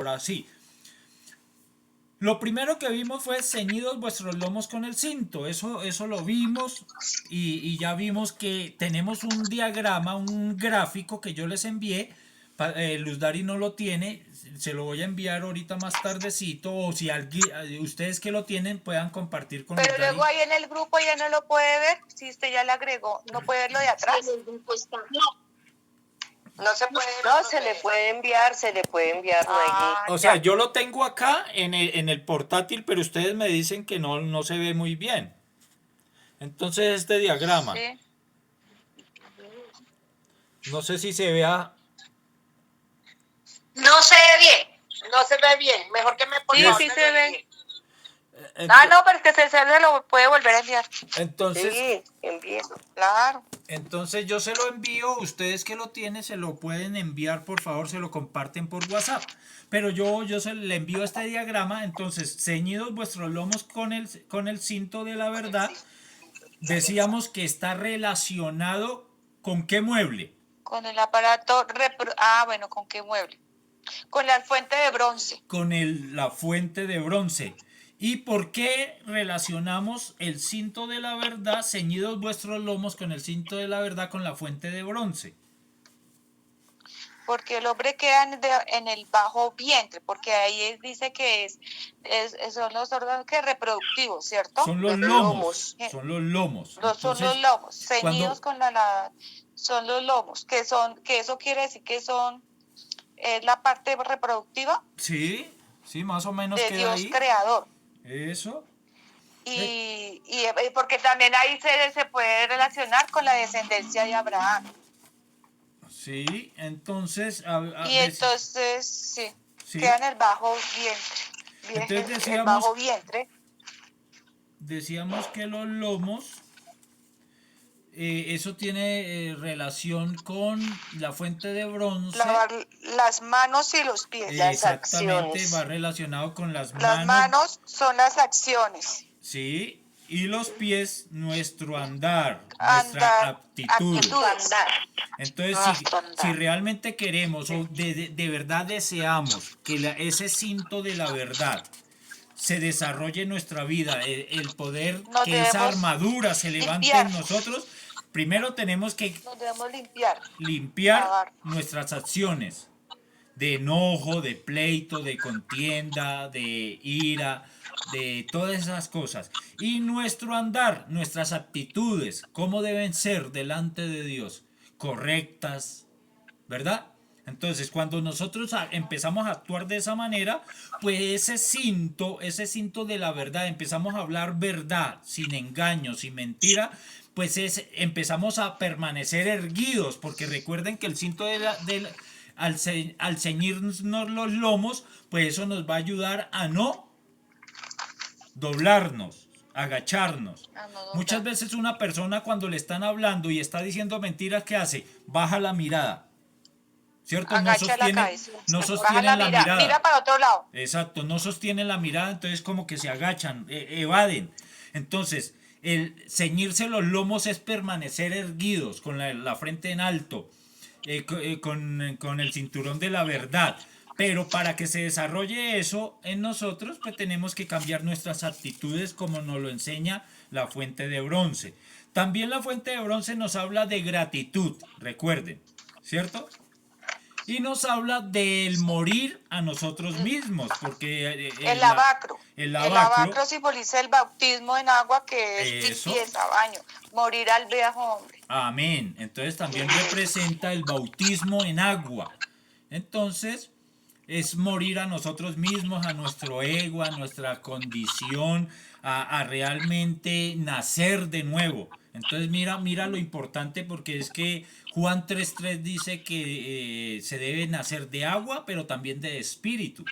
Ahora sí. Lo primero que vimos fue ceñidos vuestros lomos con el cinto. Eso lo vimos y ya vimos que tenemos un diagrama, un gráfico que yo les envié. Luz Dari no lo tiene, se lo voy a enviar ahorita más tardecito o si alguien, ustedes que lo tienen puedan compartir con Luz Pero Dari. luego ahí en el grupo ya no lo puede ver, si usted ya le agregó, no puede ver lo de atrás. No se puede. No, se le puede enviar, no hay. O sea, yo lo tengo acá en el portátil, pero ustedes me dicen que no se ve muy bien. Entonces este diagrama, Sí. no sé si se vea. No se ve bien, no se ve bien. Mejor que me ponga. Sí, se ve. No, pero es que se lo puede volver a enviar. Entonces, Sí, envíelo. Claro. entonces yo se lo envío, ustedes que lo tienen se lo pueden enviar, por favor, se lo comparten por WhatsApp. Pero yo se le envío este diagrama, entonces, ceñidos vuestros lomos con el cinto de la verdad, decíamos que está relacionado con qué mueble. Con el aparato, bueno, ¿con qué mueble? Con la fuente de bronce. Con la fuente de bronce. ¿Y por qué relacionamos el cinto de la verdad, ceñidos vuestros lomos con el cinto de la verdad, con la fuente de bronce? Porque el hombre queda en el bajo vientre, porque ahí dice que son los órganos que reproductivos, ¿cierto? Son los lomos. Son los lomos. Son los lomos, ceñidos con son los lomos, que eso quiere decir que es la parte reproductiva. Sí, más o menos de queda Dios ahí. creador. Eso. Y porque también ahí se puede relacionar con la descendencia de Abraham. Sí, entonces... entonces, sí, queda en el bajo vientre. Entonces decíamos, el bajo vientre. Decíamos que los lomos, eso tiene relación con la fuente de bronce. Las manos y los pies. Exactamente, va relacionado con las manos. Las manos son las acciones. Sí, y los pies, nuestro andar, nuestra aptitud. Entonces, si realmente queremos o de verdad deseamos que ese cinto de la verdad se desarrolle en nuestra vida, el poder que esa armadura se levante en nosotros, primero tenemos que limpiar nuestras acciones de enojo, de pleito, de contienda, de ira, de todas esas cosas. Y nuestro andar, nuestras actitudes, cómo deben ser delante de Dios, correctas, ¿verdad? Entonces, cuando nosotros empezamos a actuar de esa manera, pues ese cinto de la verdad, empezamos a hablar verdad, sin engaño, sin mentira, pues empezamos a permanecer erguidos, porque recuerden que el cinto al ceñirnos los lomos, pues eso nos va a ayudar a no doblarnos, agacharnos. Muchas veces una persona cuando le están hablando y está diciendo mentiras, ¿qué hace? Baja la mirada. ¿Cierto? No sostiene la mirada. Mira para otro lado. Exacto, no sostienen la mirada, entonces como que se agachan, evaden. Entonces, el ceñirse los lomos es permanecer erguidos, con la frente en alto, con el cinturón de la verdad. Pero para que se desarrolle eso en nosotros, pues tenemos que cambiar nuestras actitudes como nos lo enseña la fuente de bronce. También la fuente de bronce nos habla de gratitud, recuerden, ¿cierto? Y nos habla del morir a nosotros mismos, porque el lavacro simboliza el bautismo en agua, que es limpieza, baño, morir al viejo hombre. Amén. Entonces también representa el bautismo en agua. Entonces es morir a nosotros mismos, a nuestro ego, a nuestra condición, a realmente nacer de nuevo. Entonces mira lo importante, porque es que Juan 3.3 dice que se debe nacer de agua, pero también de espíritu.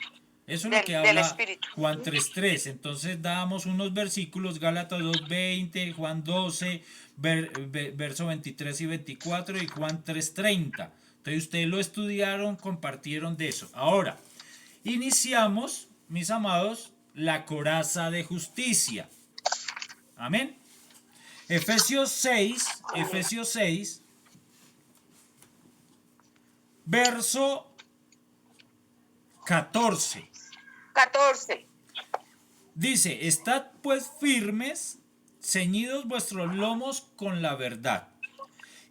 Eso es lo que habla Juan 3.3. Entonces damos unos versículos, Gálatas 2.20, Juan 12, verso 23 y 24 y Juan 3.30. Entonces ustedes lo estudiaron, compartieron de eso. Ahora, iniciamos, mis amados, la coraza de justicia. Amén. Efesios 6, verso 14. 14. Dice, estad pues firmes, ceñidos vuestros lomos con la verdad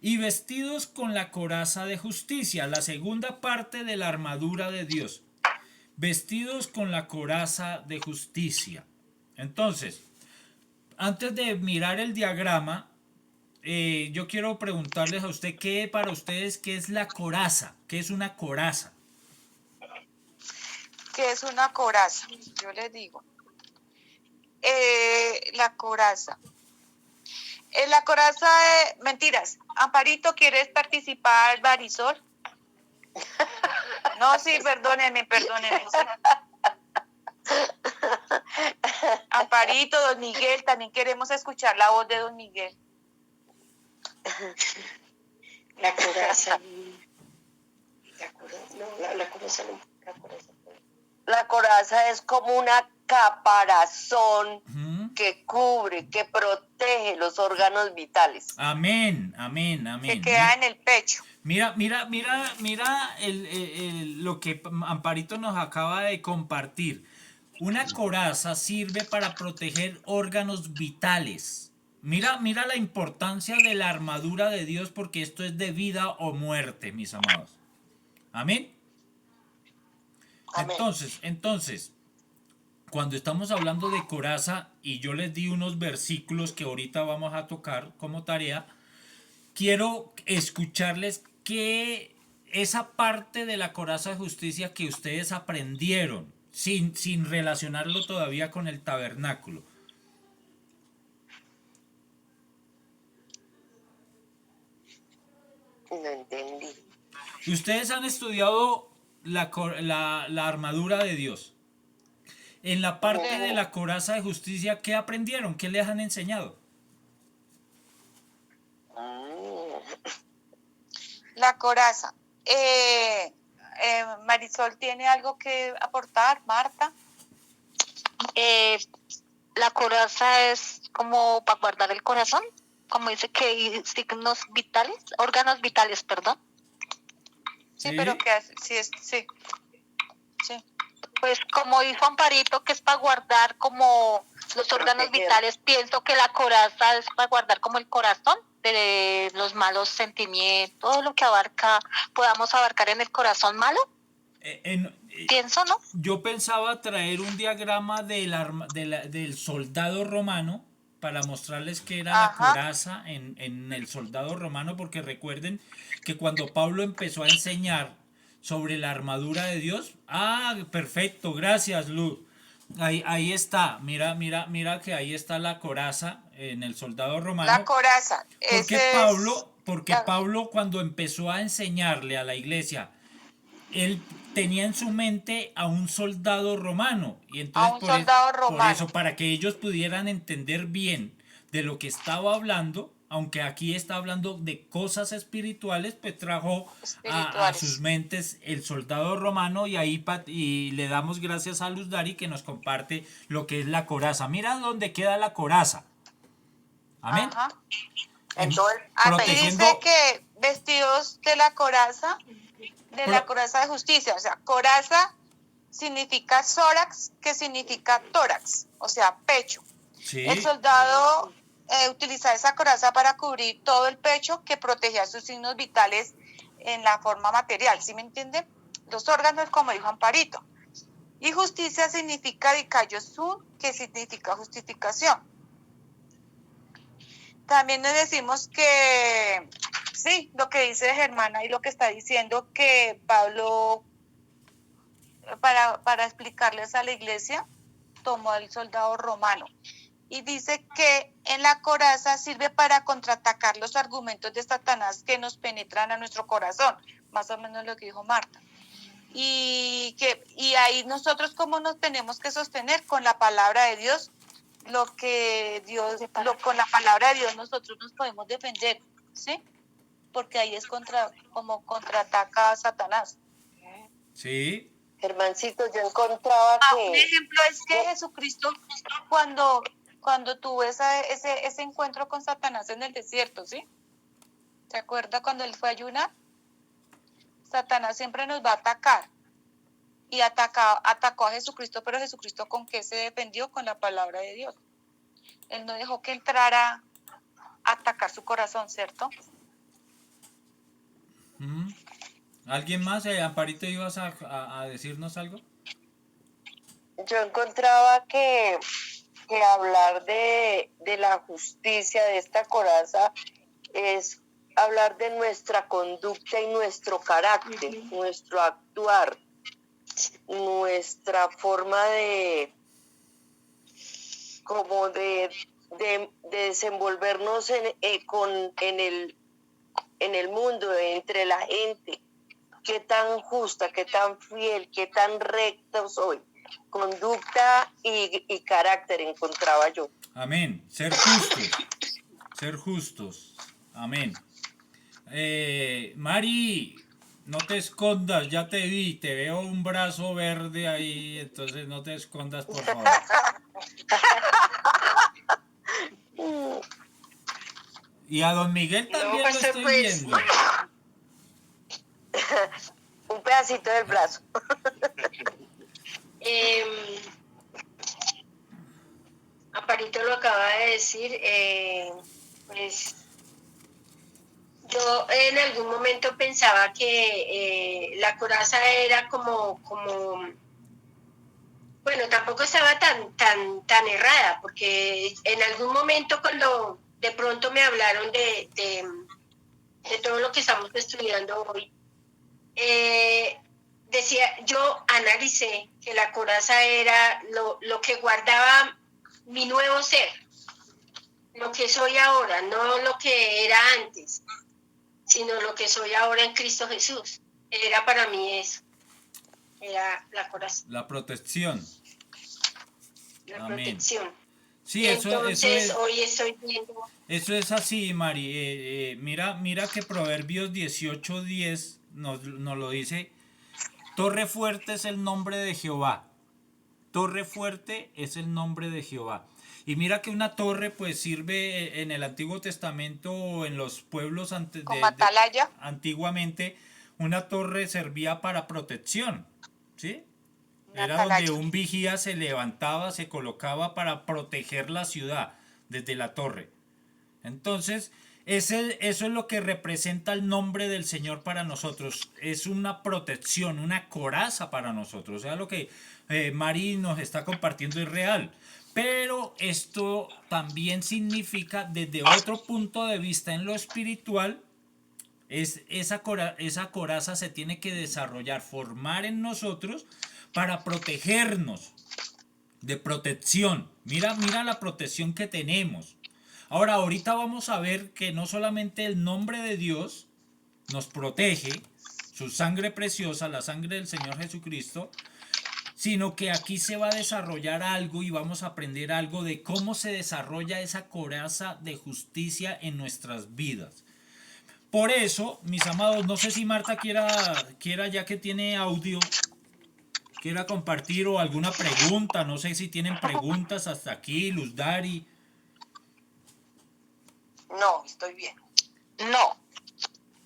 y vestidos con la coraza de justicia, la segunda parte de la armadura de Dios, vestidos con la coraza de justicia. Entonces, antes de mirar el diagrama, yo quiero preguntarles a usted para ustedes qué es la coraza, qué es una coraza. ¿Qué es una coraza? Yo les digo. La coraza. La coraza de... Mentiras. Amparito, ¿quieres participar, Marisol? No, sí, perdónenme. Sí. Amparito, don Miguel, también queremos escuchar la voz de don Miguel. La coraza. La coraza no. La coraza es como una caparazón que cubre, que protege los órganos vitales. Amén. Que queda en el pecho. Mira lo que Amparito nos acaba de compartir. Una coraza sirve para proteger órganos vitales. Mira la importancia de la armadura de Dios, porque esto es de vida o muerte, mis amados. Amén. Entonces, cuando estamos hablando de coraza, y yo les di unos versículos que ahorita vamos a tocar como tarea, quiero escucharles que esa parte de la coraza de justicia que ustedes aprendieron, sin relacionarlo todavía con el tabernáculo. No entendí. Ustedes han estudiado la armadura de Dios. En la parte de la coraza de justicia, ¿qué aprendieron? ¿Qué les han enseñado? La coraza. Marisol, ¿tiene algo que aportar? Marta. La coraza es como para guardar el corazón, como dice que hay signos vitales, órganos vitales, perdón. Sí, pero ¿qué hace? Sí. Pues como dijo Amparito, que es para guardar como los órganos vitales, pienso que la coraza es para guardar como el corazón de los malos sentimientos, todo lo que podamos abarcar en el corazón malo. Pienso, ¿no? Yo pensaba traer un diagrama del soldado romano para mostrarles qué era la coraza en el soldado romano, porque recuerden que cuando Pablo empezó a enseñar sobre la armadura de Dios, perfecto, gracias, Luz. Ahí está, mira que ahí está la coraza en el soldado romano. La coraza. Porque Pablo, cuando empezó a enseñarle a la iglesia, él tenía en su mente a un soldado romano, y entonces por eso, para que ellos pudieran entender bien de lo que estaba hablando, aunque aquí está hablando de cosas espirituales, pues trajo a sus mentes el soldado romano, y le damos gracias a Luz Dari que nos comparte lo que es la coraza. Mira dónde queda la coraza. Amén. Entonces, aquí dice que vestidos de la coraza, la coraza de justicia. O sea, coraza significa sórax, que significa tórax, o sea, pecho. Sí. El soldado utilizaba esa coraza para cubrir todo el pecho, que protegía sus signos vitales en la forma material, ¿sí me entienden? Los órganos, como dijo Amparito. Y justicia significa dikayosun, que significa justificación. También nos decimos que, sí, lo que dice Germana y lo que está diciendo que Pablo, para explicarles a la iglesia, tomó al soldado romano. Y dice que en la coraza sirve para contraatacar los argumentos de Satanás que nos penetran a nuestro corazón, más o menos lo que dijo Marta. Y ahí nosotros, ¿cómo nos tenemos que sostener? Con la palabra de Dios. Con la palabra de Dios nosotros nos podemos defender, ¿sí? Porque ahí es como contraataca a Satanás. Sí. Germancito, yo encontraba que... Un ejemplo es que Jesucristo, cuando tuvo ese encuentro con Satanás en el desierto, ¿sí? ¿Se acuerda cuando él fue a ayunar? Satanás siempre nos va a atacar. y atacó a Jesucristo, pero Jesucristo ¿con qué se defendió? Con la palabra de Dios. Él no dejó que entrara a atacar su corazón, ¿cierto? ¿Alguien más? Amparito, ¿ibas a decirnos algo? Yo encontraba que hablar de la justicia, de esta coraza, es hablar de nuestra conducta y nuestro carácter, nuestro actuar, nuestra forma de desenvolvernos en el mundo, entre la gente. Qué tan justa, qué tan fiel, qué tan recta soy. Conducta y carácter encontraba yo. Amén. Ser justos. Ser justos. Amén. Mari, no te escondas, ya te vi, te veo un brazo verde ahí, entonces no te escondas, por favor. Y a don Miguel también lo estoy viendo. Un pedacito del brazo. Amparito lo acaba de decir, pues yo en algún momento pensaba que la coraza era como, bueno, tampoco estaba tan errada, porque en algún momento cuando de pronto me hablaron de todo lo que estamos estudiando hoy, yo analicé que la coraza era lo que guardaba mi nuevo ser, lo que soy ahora, no lo que era antes, sino lo que soy ahora en Cristo Jesús. Era para mí eso, era la coraza. La protección. La Amén. protección. Sí, Entonces, eso es, hoy estoy viendo. eso es así, Mari. Mira que Proverbios 18:10 nos lo dice. Torre fuerte es el nombre de Jehová. Torre fuerte es el nombre de Jehová. Y mira que una torre pues sirve en el Antiguo Testamento o en los pueblos Como atalaya. antiguamente, una torre servía para protección, ¿sí? Una Era atalaya. donde un vigía se levantaba, se colocaba para proteger la ciudad desde la torre. Entonces, eso es lo que representa el nombre del Señor para nosotros. Es una protección, una coraza para nosotros. O sea, lo que Mari nos está compartiendo es real. Pero esto también significa, desde otro punto de vista en lo espiritual, esa coraza se tiene que desarrollar, formar en nosotros para protegernos, de protección. Mira la protección que tenemos. Ahora, ahorita vamos a ver que no solamente el nombre de Dios nos protege, su sangre preciosa, la sangre del Señor Jesucristo, sino que aquí se va a desarrollar algo y vamos a aprender algo de cómo se desarrolla esa coraza de justicia en nuestras vidas. Por eso, mis amados, no sé si Marta quiera ya que tiene audio, quiera compartir o alguna pregunta, no sé si tienen preguntas hasta aquí, Luz Dari. No, estoy bien. No.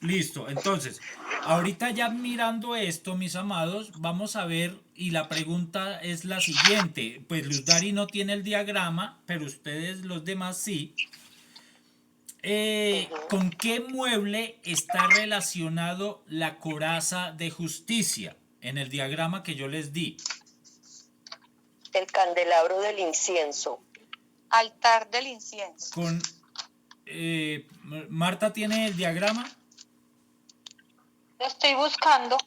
Listo, entonces, ahorita ya mirando esto, mis amados, vamos a ver, y la pregunta es la siguiente, pues Luz Dari no tiene el diagrama, pero ustedes los demás sí. ¿Con qué mueble está relacionado la coraza de justicia en el diagrama que yo les di? El candelabro del incienso. Altar del incienso. Marta tiene el diagrama. Lo estoy buscando,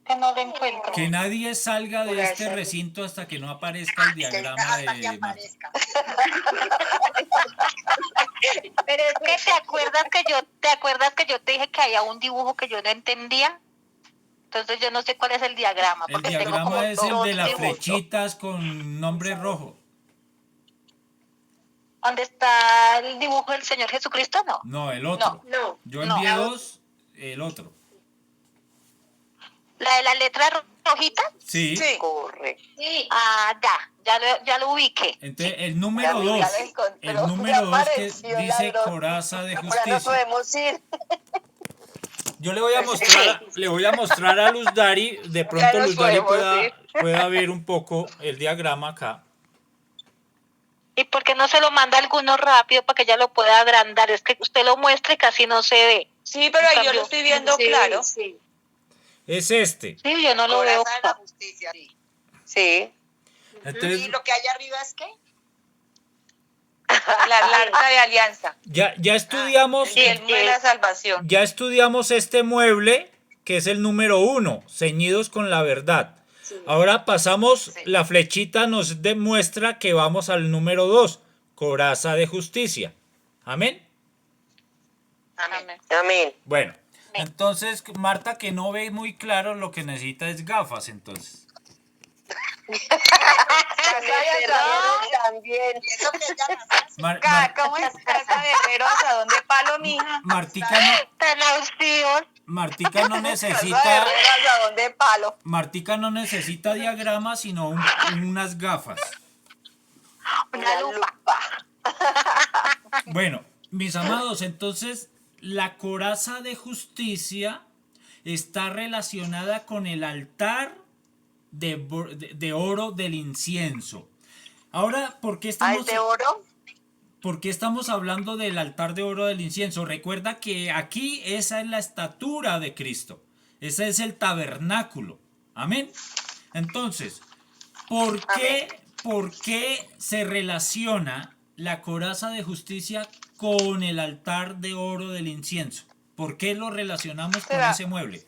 que no lo encuentro. Que nadie salga de este recinto hasta que no aparezca el diagrama de Marta. Pero es que te acuerdas que yo te dije que había un dibujo que yo no entendía. Entonces yo no sé cuál es el diagrama. El diagrama es el de las flechitas con nombre rojo. ¿Dónde está el dibujo del Señor Jesucristo? No. No, el otro. No. Yo envié dos, el otro. ¿La de la letra rojita? Sí. Correcto. Sí. Ah, ya lo ubiqué. Entonces, el número 2. El número 2 que dice coraza de Ahora no justicia. podemos ir. Yo le voy a mostrar a Luz Dari, de pronto nos Luz Dari podemos ir. pueda ver un poco el diagrama acá. ¿Y por qué no se lo manda alguno rápido para que ella lo pueda agrandar? Es que usted lo muestra y casi no se ve. Sí, pero ahí yo lo estoy viendo Sí, claro. sí. Es este. Sí, yo no lo veo. Coraza de la justicia, sí. Sí. Entonces, ¿Y lo que hay arriba es qué? La arca de alianza ya estudiamos, y el muro de la salvación. ya estudiamos este mueble, que es el número 1, ceñidos con la verdad. Ahora pasamos, la flechita nos demuestra que vamos al número 2, coraza de justicia. Amén. Amén. Amén. Bueno, entonces Marta, que no ve muy claro, lo que necesita es gafas, entonces. También. Y eso que ella nació. ¿Cómo es casa de herrero? ¿Hasta dónde palo, mija? Martica no Casa de necesita, herrero, ¿hasta dónde palo? Martica no necesita diagramas, sino unas gafas. Una lupa. Bueno, mis amados, entonces la coraza de justicia está relacionada con el altar de oro del incienso. Ahora, ¿por qué ¿Al de oro? estamos hablando del altar de oro del incienso? Recuerda que aquí esa es la estatura de Cristo. Ese es el tabernáculo. Amén. Entonces, ¿por qué se relaciona la coraza de justicia con el altar de oro del incienso? ¿Por qué lo relacionamos con ese mueble?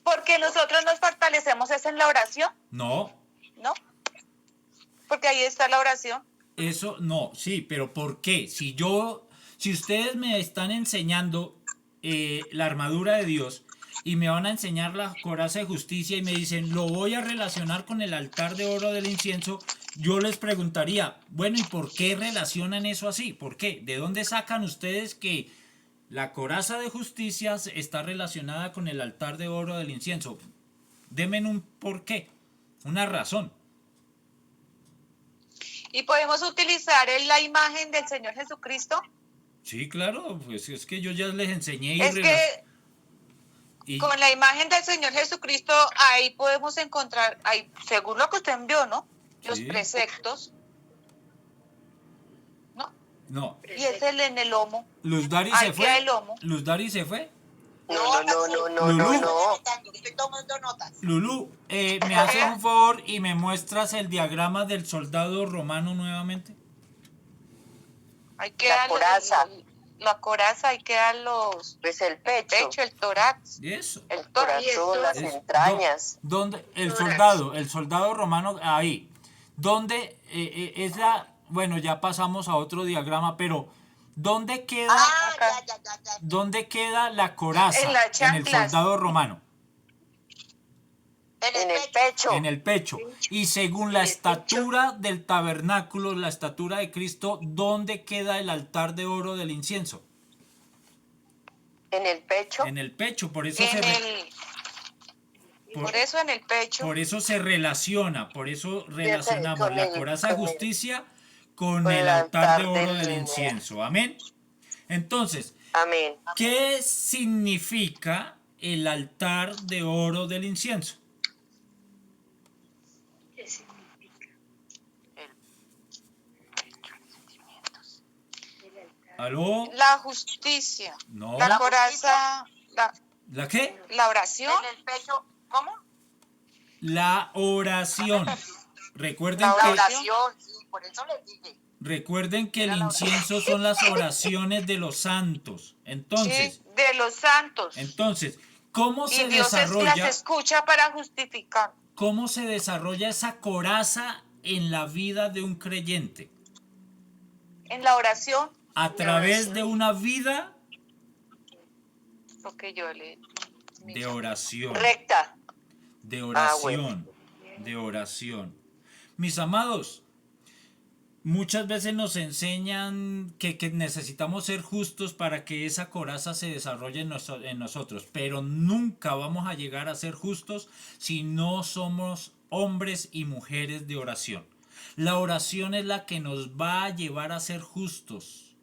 Porque nosotros nos fortalecemos es en la oración, No, ¿no? Porque ahí está la oración. eso no, sí, pero ¿por qué? Si ustedes me están enseñando la armadura de Dios y me van a enseñar la coraza de justicia y me dicen, lo voy a relacionar con el altar de oro del incienso, yo les preguntaría, bueno, ¿y por qué relacionan eso así? ¿Por qué? ¿De dónde sacan ustedes que la coraza de justicia está relacionada con el altar de oro del incienso? Denme un por qué, una razón. Y podemos utilizar la imagen del Señor Jesucristo. Sí, claro, pues es que yo ya les enseñé Es que con la imagen del Señor Jesucristo ahí podemos encontrar, ahí, según lo que usted envió, ¿no? Los Sí. preceptos. ¿No? No, Y es el en el lomo. Luz Dari Ahí se queda el fue. lomo. Luz Dari se fue. No. Estoy tomando notas. Lulú, ¿me haces un favor y me muestras el diagrama del soldado romano nuevamente? Ahí queda coraza. la coraza, ahí quedan los Pues el pecho, el tórax. Eso. el corazón, las Es- entrañas. ¿Dónde? El soldado romano, ahí. ¿Dónde es la... Bueno, ya pasamos a otro diagrama, pero ¿dónde queda, Ya. ¿dónde queda la coraza En las en el chanclas. soldado romano? En el pecho. En el pecho. Y según la estatura del tabernáculo, la estatura de Cristo, ¿dónde queda el altar de oro del incienso? En el pecho. En el pecho. Por eso Por eso en el pecho. por eso se relaciona, por eso relacionamos con la el- coraza de con el- justicia con con el el altar de altar oro del del incienso. Amén. Entonces, Amén. ¿qué significa el altar de oro del incienso? ¿Qué significa? ¿Aló? La justicia. No. La coraza. ¿La qué? La oración. En el pecho, ¿cómo? La oración. Recuerden La La que, oración, sí, por eso les dije. recuerden que el incienso son las oraciones de los santos. Entonces, Sí, de los santos. ¿cómo Y se Dios las desarrolla? escucha para justificar. ¿Cómo se desarrolla esa coraza en la vida de un creyente? En la oración, A través de una vida lo que yo le. de oración. Recta. De Ah, bueno. oración. De oración. Mis amados, muchas veces nos enseñan que necesitamos ser justos para que esa coraza se desarrolle en nosotros, pero nunca vamos a llegar a ser justos si no somos hombres y mujeres de oración. La oración es la que nos va a llevar a ser justos.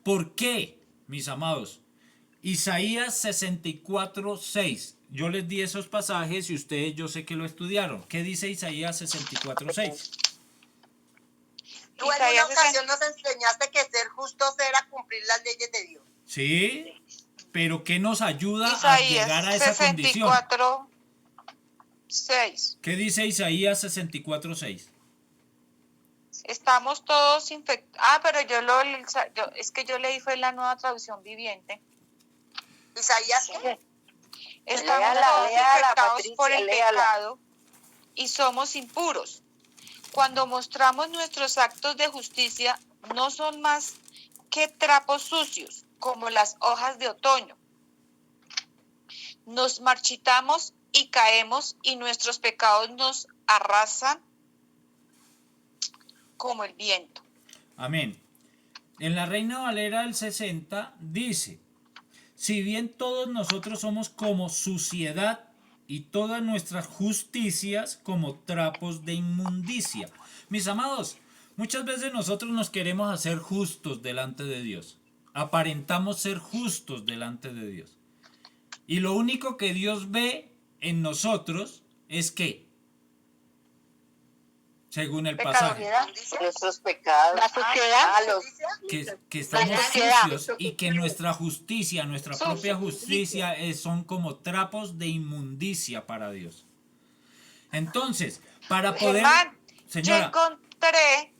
¿Por qué, mis amados? Isaías 64:6. Yo les di esos pasajes y ustedes yo sé que lo estudiaron. ¿Qué dice Isaías 64:6? Tú en una ocasión nos enseñaste que ser justos era cumplir las leyes de Dios. Sí, pero ¿qué nos ayuda a Isaías llegar a esa condición? 64:6. ¿Qué dice Isaías 64:6? Estamos todos infectados. Pero es que yo leí fue la nueva traducción viviente. Isaías, ¿qué? Estamos Léala, todos léala, infectados Patricia, por el léala. pecado y somos impuros. Cuando mostramos nuestros actos de justicia, no son más que trapos sucios, como las hojas de otoño. Nos marchitamos y caemos y nuestros pecados nos arrasan como el viento. Amén. En la Reina Valera del 60 dice, si bien todos nosotros somos como suciedad y todas nuestras justicias como trapos de inmundicia. Mis amados, muchas veces nosotros nos queremos hacer justos delante de Dios. Aparentamos ser justos delante de Dios. Y lo único que Dios ve en nosotros es que, según el pasaje, Nuestros pecados. La sociedad. que estamos La sociedad. sucios y que nuestra justicia, nuestra Sucio, propia justicia son como trapos de inmundicia para Dios. Entonces, para poder... Germán, yo Señora, encontré,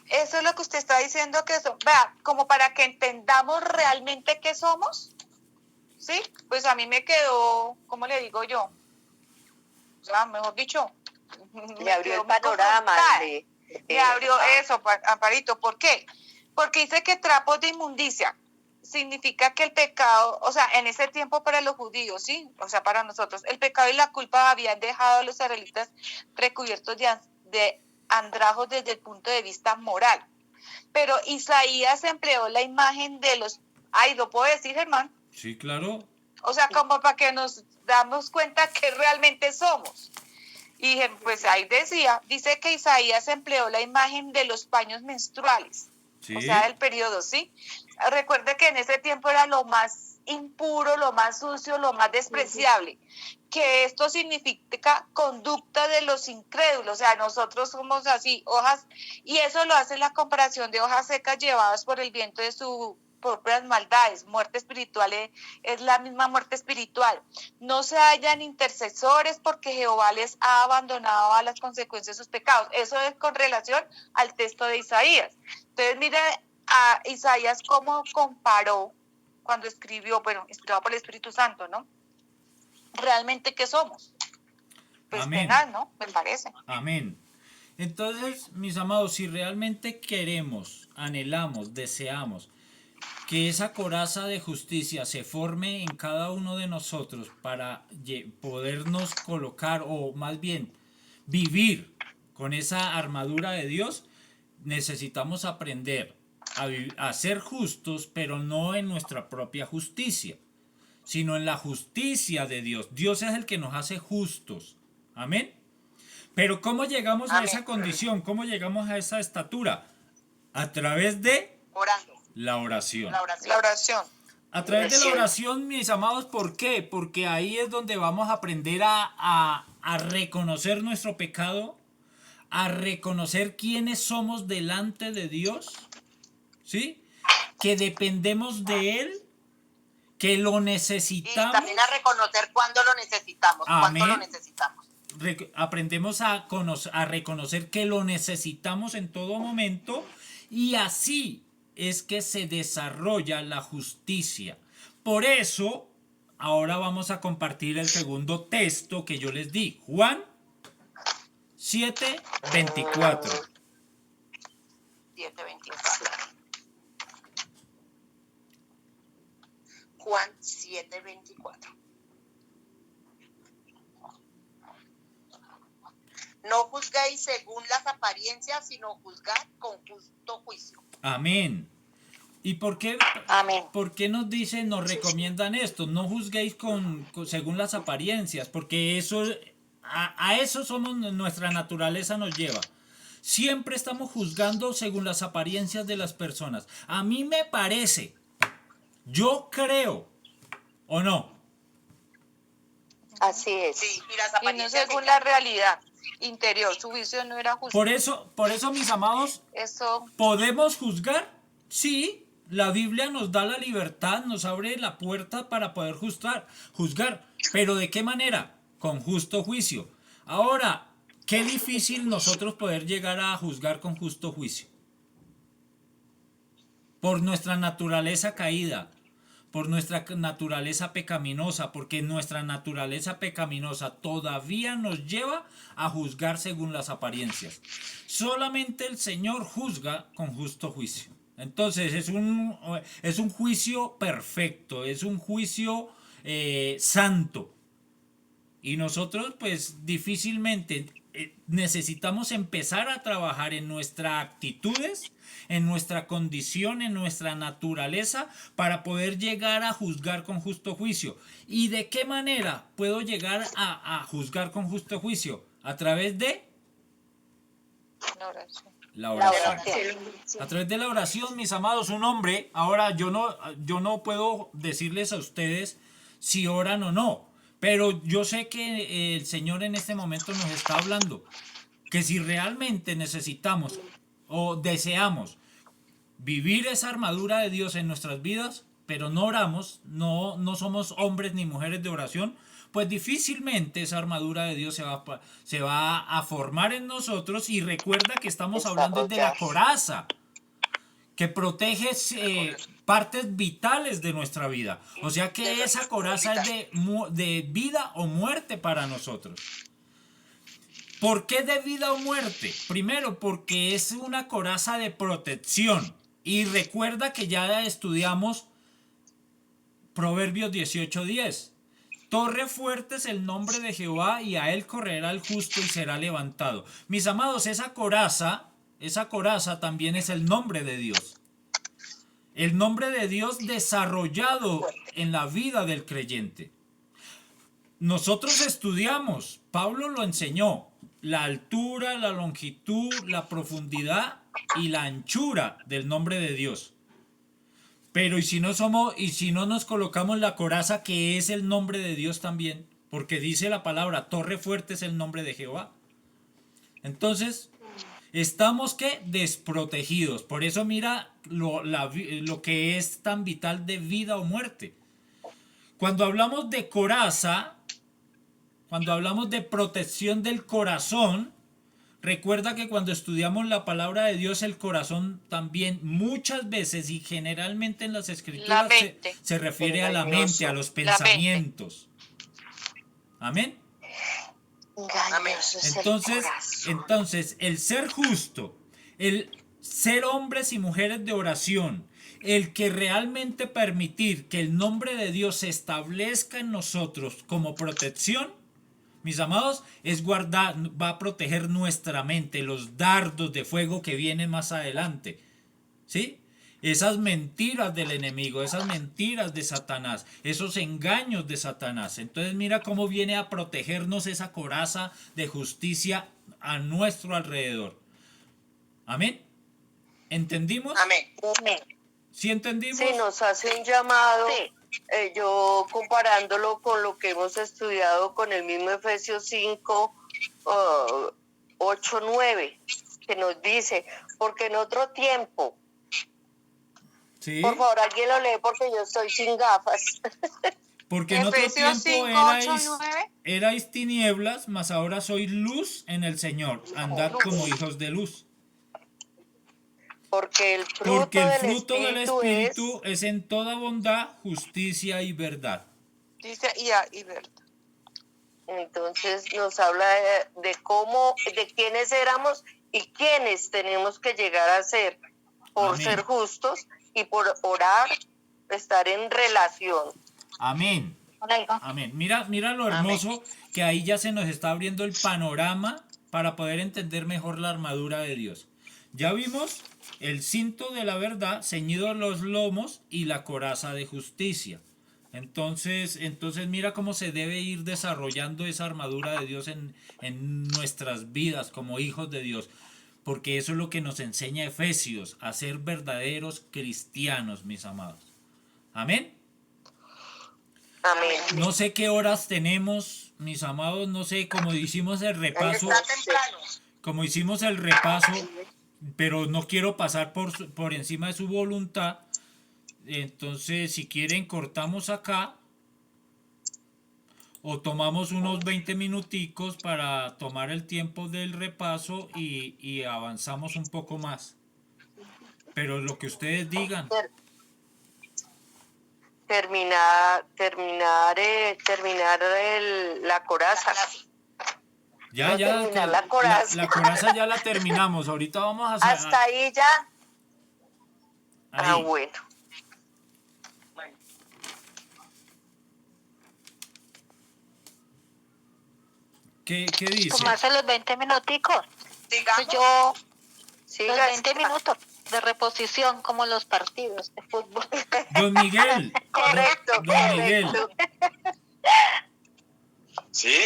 eso es lo que usted está diciendo que son, vea, como para que entendamos realmente qué somos, ¿sí? Pues a mí me quedó, ¿cómo le digo yo? O sea, mejor dicho, Le abrió quedó el muy panorama. confrontada. Le Me abrió eso, Amparito. ¿Por qué? Porque dice que trapos de inmundicia significa que el pecado, o sea, en ese tiempo para los judíos, ¿sí? O sea, para nosotros, el pecado y la culpa habían dejado a los israelitas recubiertos de andrajos desde el punto de vista moral. Pero Isaías empleó la imagen de los... Ay, ¿lo puedo decir, Germán? sí, claro, O sea, como para que nos damos cuenta que realmente somos. Y pues ahí dice que Isaías empleó la imagen de los paños menstruales, sí, o sea, del periodo, ¿sí? Recuerde que en ese tiempo era lo más impuro, lo más sucio, lo más despreciable, que esto significa conducta de los incrédulos, o sea, nosotros somos así, hojas, y eso lo hace la comparación de hojas secas llevadas por el viento de sus propias maldades. Muerte espiritual es la misma muerte espiritual. No se hallan intercesores porque Jehová les ha abandonado a las consecuencias de sus pecados. Eso es con relación al texto de Isaías. Entonces, mire a Isaías cómo comparó cuando escribió, inspirado por el Espíritu Santo, ¿no? Realmente, ¿qué somos? Pues Amén. penal, ¿no? Me parece. amén. Entonces, mis amados, si realmente queremos, anhelamos, deseamos que esa coraza de justicia se forme en cada uno de nosotros para podernos colocar, o más bien vivir con esa armadura de Dios, necesitamos aprender a ser justos, pero no en nuestra propia justicia, sino en la justicia de Dios. Dios es el que nos hace justos. Amén. Pero ¿cómo llegamos a esa condición? ¿Cómo llegamos a esa estatura? A través de Orando. la oración. La oración. La oración. A través de la oración, mis amados, ¿por qué? Porque ahí es donde vamos a aprender a reconocer nuestro pecado, a reconocer quiénes somos delante de Dios, ¿sí? Que dependemos de Él, que lo Y necesitamos. también a reconocer cuándo lo necesitamos. Amén. Cuánto lo necesitamos. Aprendemos a reconocer que lo necesitamos en todo momento, y así es que se desarrolla la justicia. Por eso, ahora vamos a compartir el segundo texto que yo les di, Juan 7:24. 7:24. Juan 7:24. No juzguéis según las apariencias, sino juzgad con justo juicio. Amén. ¿Y por qué, Amén. nos dicen, nos recomiendan esto? No juzguéis según las apariencias, porque eso, a eso somos, nuestra naturaleza nos lleva. Siempre estamos juzgando según las apariencias de las personas. A mí me parece, yo creo ¿O no? Así es. Sí, y las Y no apariencias según la realidad interior, su juicio no era justo. Por eso, mis amados, Eso, ¿podemos juzgar? Sí, la Biblia nos da la libertad, nos abre la puerta para poder juzgar. ¿Pero de qué manera? Con justo juicio. Ahora, qué difícil nosotros poder llegar a juzgar con justo juicio. Por nuestra naturaleza caída, por nuestra naturaleza pecaminosa, porque nuestra naturaleza pecaminosa todavía nos lleva a juzgar según las apariencias. Solamente el Señor juzga con justo juicio. Entonces es un juicio perfecto, es un juicio santo. Y nosotros pues difícilmente necesitamos empezar a trabajar en nuestras actitudes, en nuestra condición, en nuestra naturaleza, para poder llegar a juzgar con justo juicio. ¿Y de qué manera puedo llegar a juzgar con justo juicio? A través de la oración. la oración. A través de la oración, mis amados, un hombre, ahora yo no puedo decirles a ustedes si oran o no, pero yo sé que el Señor en este momento nos está hablando, que si realmente necesitamos o deseamos vivir esa armadura de Dios en nuestras vidas, pero no oramos, no somos hombres ni mujeres de oración, pues difícilmente esa armadura de Dios se va a formar en nosotros. Y recuerda que estamos hablando de la coraza, que protege partes vitales de nuestra vida. O sea que esa coraza es de vida o muerte para nosotros. ¿Por qué de vida o muerte? Primero, porque es una coraza de protección. Y recuerda que ya estudiamos Proverbios 18:10. Torre fuerte es el nombre de Jehová, y a él correrá el justo y será levantado. Mis amados, esa coraza también es el nombre de Dios. El nombre de Dios desarrollado en la vida del creyente. Nosotros estudiamos, Pablo lo enseñó, la altura, la longitud, la profundidad y la anchura del nombre de Dios. Pero y si no nos colocamos la coraza, que es el nombre de Dios también, porque dice la palabra, torre fuerte es el nombre de Jehová. Entonces, estamos ¿qué? Desprotegidos. Por eso mira lo que es tan vital de vida o muerte. Cuando hablamos de coraza, cuando hablamos de protección del corazón, recuerda que cuando estudiamos la palabra de Dios, el corazón también muchas veces y generalmente en las escrituras se refiere a la mente, a los pensamientos. Amén. Entonces, el ser justo, el ser hombres y mujeres de oración, el que realmente permitir que el nombre de Dios se establezca en nosotros como protección, mis amados, va a proteger nuestra mente, los dardos de fuego que vienen más adelante. ¿Sí? Esas mentiras del enemigo, esas mentiras de Satanás, esos engaños de Satanás. Entonces mira cómo viene a protegernos esa coraza de justicia a nuestro alrededor. ¿Amén? ¿Entendimos? Amén. ¿Sí entendimos? Sí, nos hace un llamado. Sí. Yo comparándolo con lo que hemos estudiado con el mismo Efesios 5, 8, 9, que nos dice, porque en otro tiempo, ¿sí? Por favor, alguien lo lee porque yo estoy sin gafas. Porque en otro tiempo erais tinieblas, mas ahora sois luz en el Señor. Andad como hijos de luz. Porque el fruto del Espíritu es en toda bondad, justicia y verdad. Dice y verdad. Entonces nos habla de quiénes éramos y quiénes tenemos que llegar a ser por Amén. Ser justos y por orar, estar en relación. Amén. Amén. Mira lo hermoso que ahí ya se nos está abriendo el panorama para poder entender mejor la armadura de Dios. Ya vimos el cinto de la verdad, ceñido los lomos y la coraza de justicia. Entonces mira cómo se debe ir desarrollando esa armadura de Dios en nuestras vidas como hijos de Dios. Porque eso es lo que nos enseña Efesios, a ser verdaderos cristianos, mis amados. Amén. Amén. No sé qué horas tenemos, mis amados, no sé, como hicimos el repaso, Está temprano. pero no quiero pasar por encima de su voluntad. Entonces, si quieren, cortamos acá o tomamos unos 20 minuticos para tomar el tiempo del repaso y avanzamos un poco más. Pero lo que ustedes digan. Terminar la coraza. Ya, No ya, terminar la coraza. la coraza ya la terminamos. Ahorita vamos a Hasta ahí ya. ahí. Ah, bueno. ¿Qué dice? Tomarse los 20 minuticos. Sigamos. Yo, los Siga, 20 minutos de reposición, como los partidos de fútbol. Don Miguel. Correcto, Don Miguel. Sí.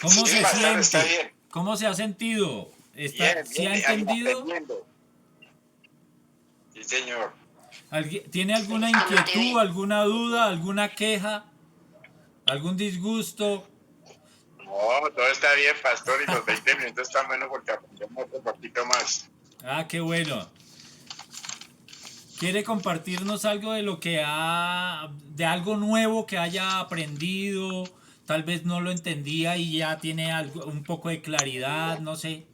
¿Cómo sí, se pastor, está siente? bien. ¿Cómo se ha sentido? Bien, ¿Sí ha bien, entendido? aprendiendo. Sí, señor. ¿Tiene alguna inquietud, alguna duda, alguna queja, algún disgusto? No, todo está bien, pastor, y los 20 minutos están buenos porque aprendemos un poquito más. Ah, qué bueno. ¿Quiere compartirnos algo de de algo nuevo que haya aprendido? Tal vez no lo entendía y ya tiene un poco de claridad, no sé.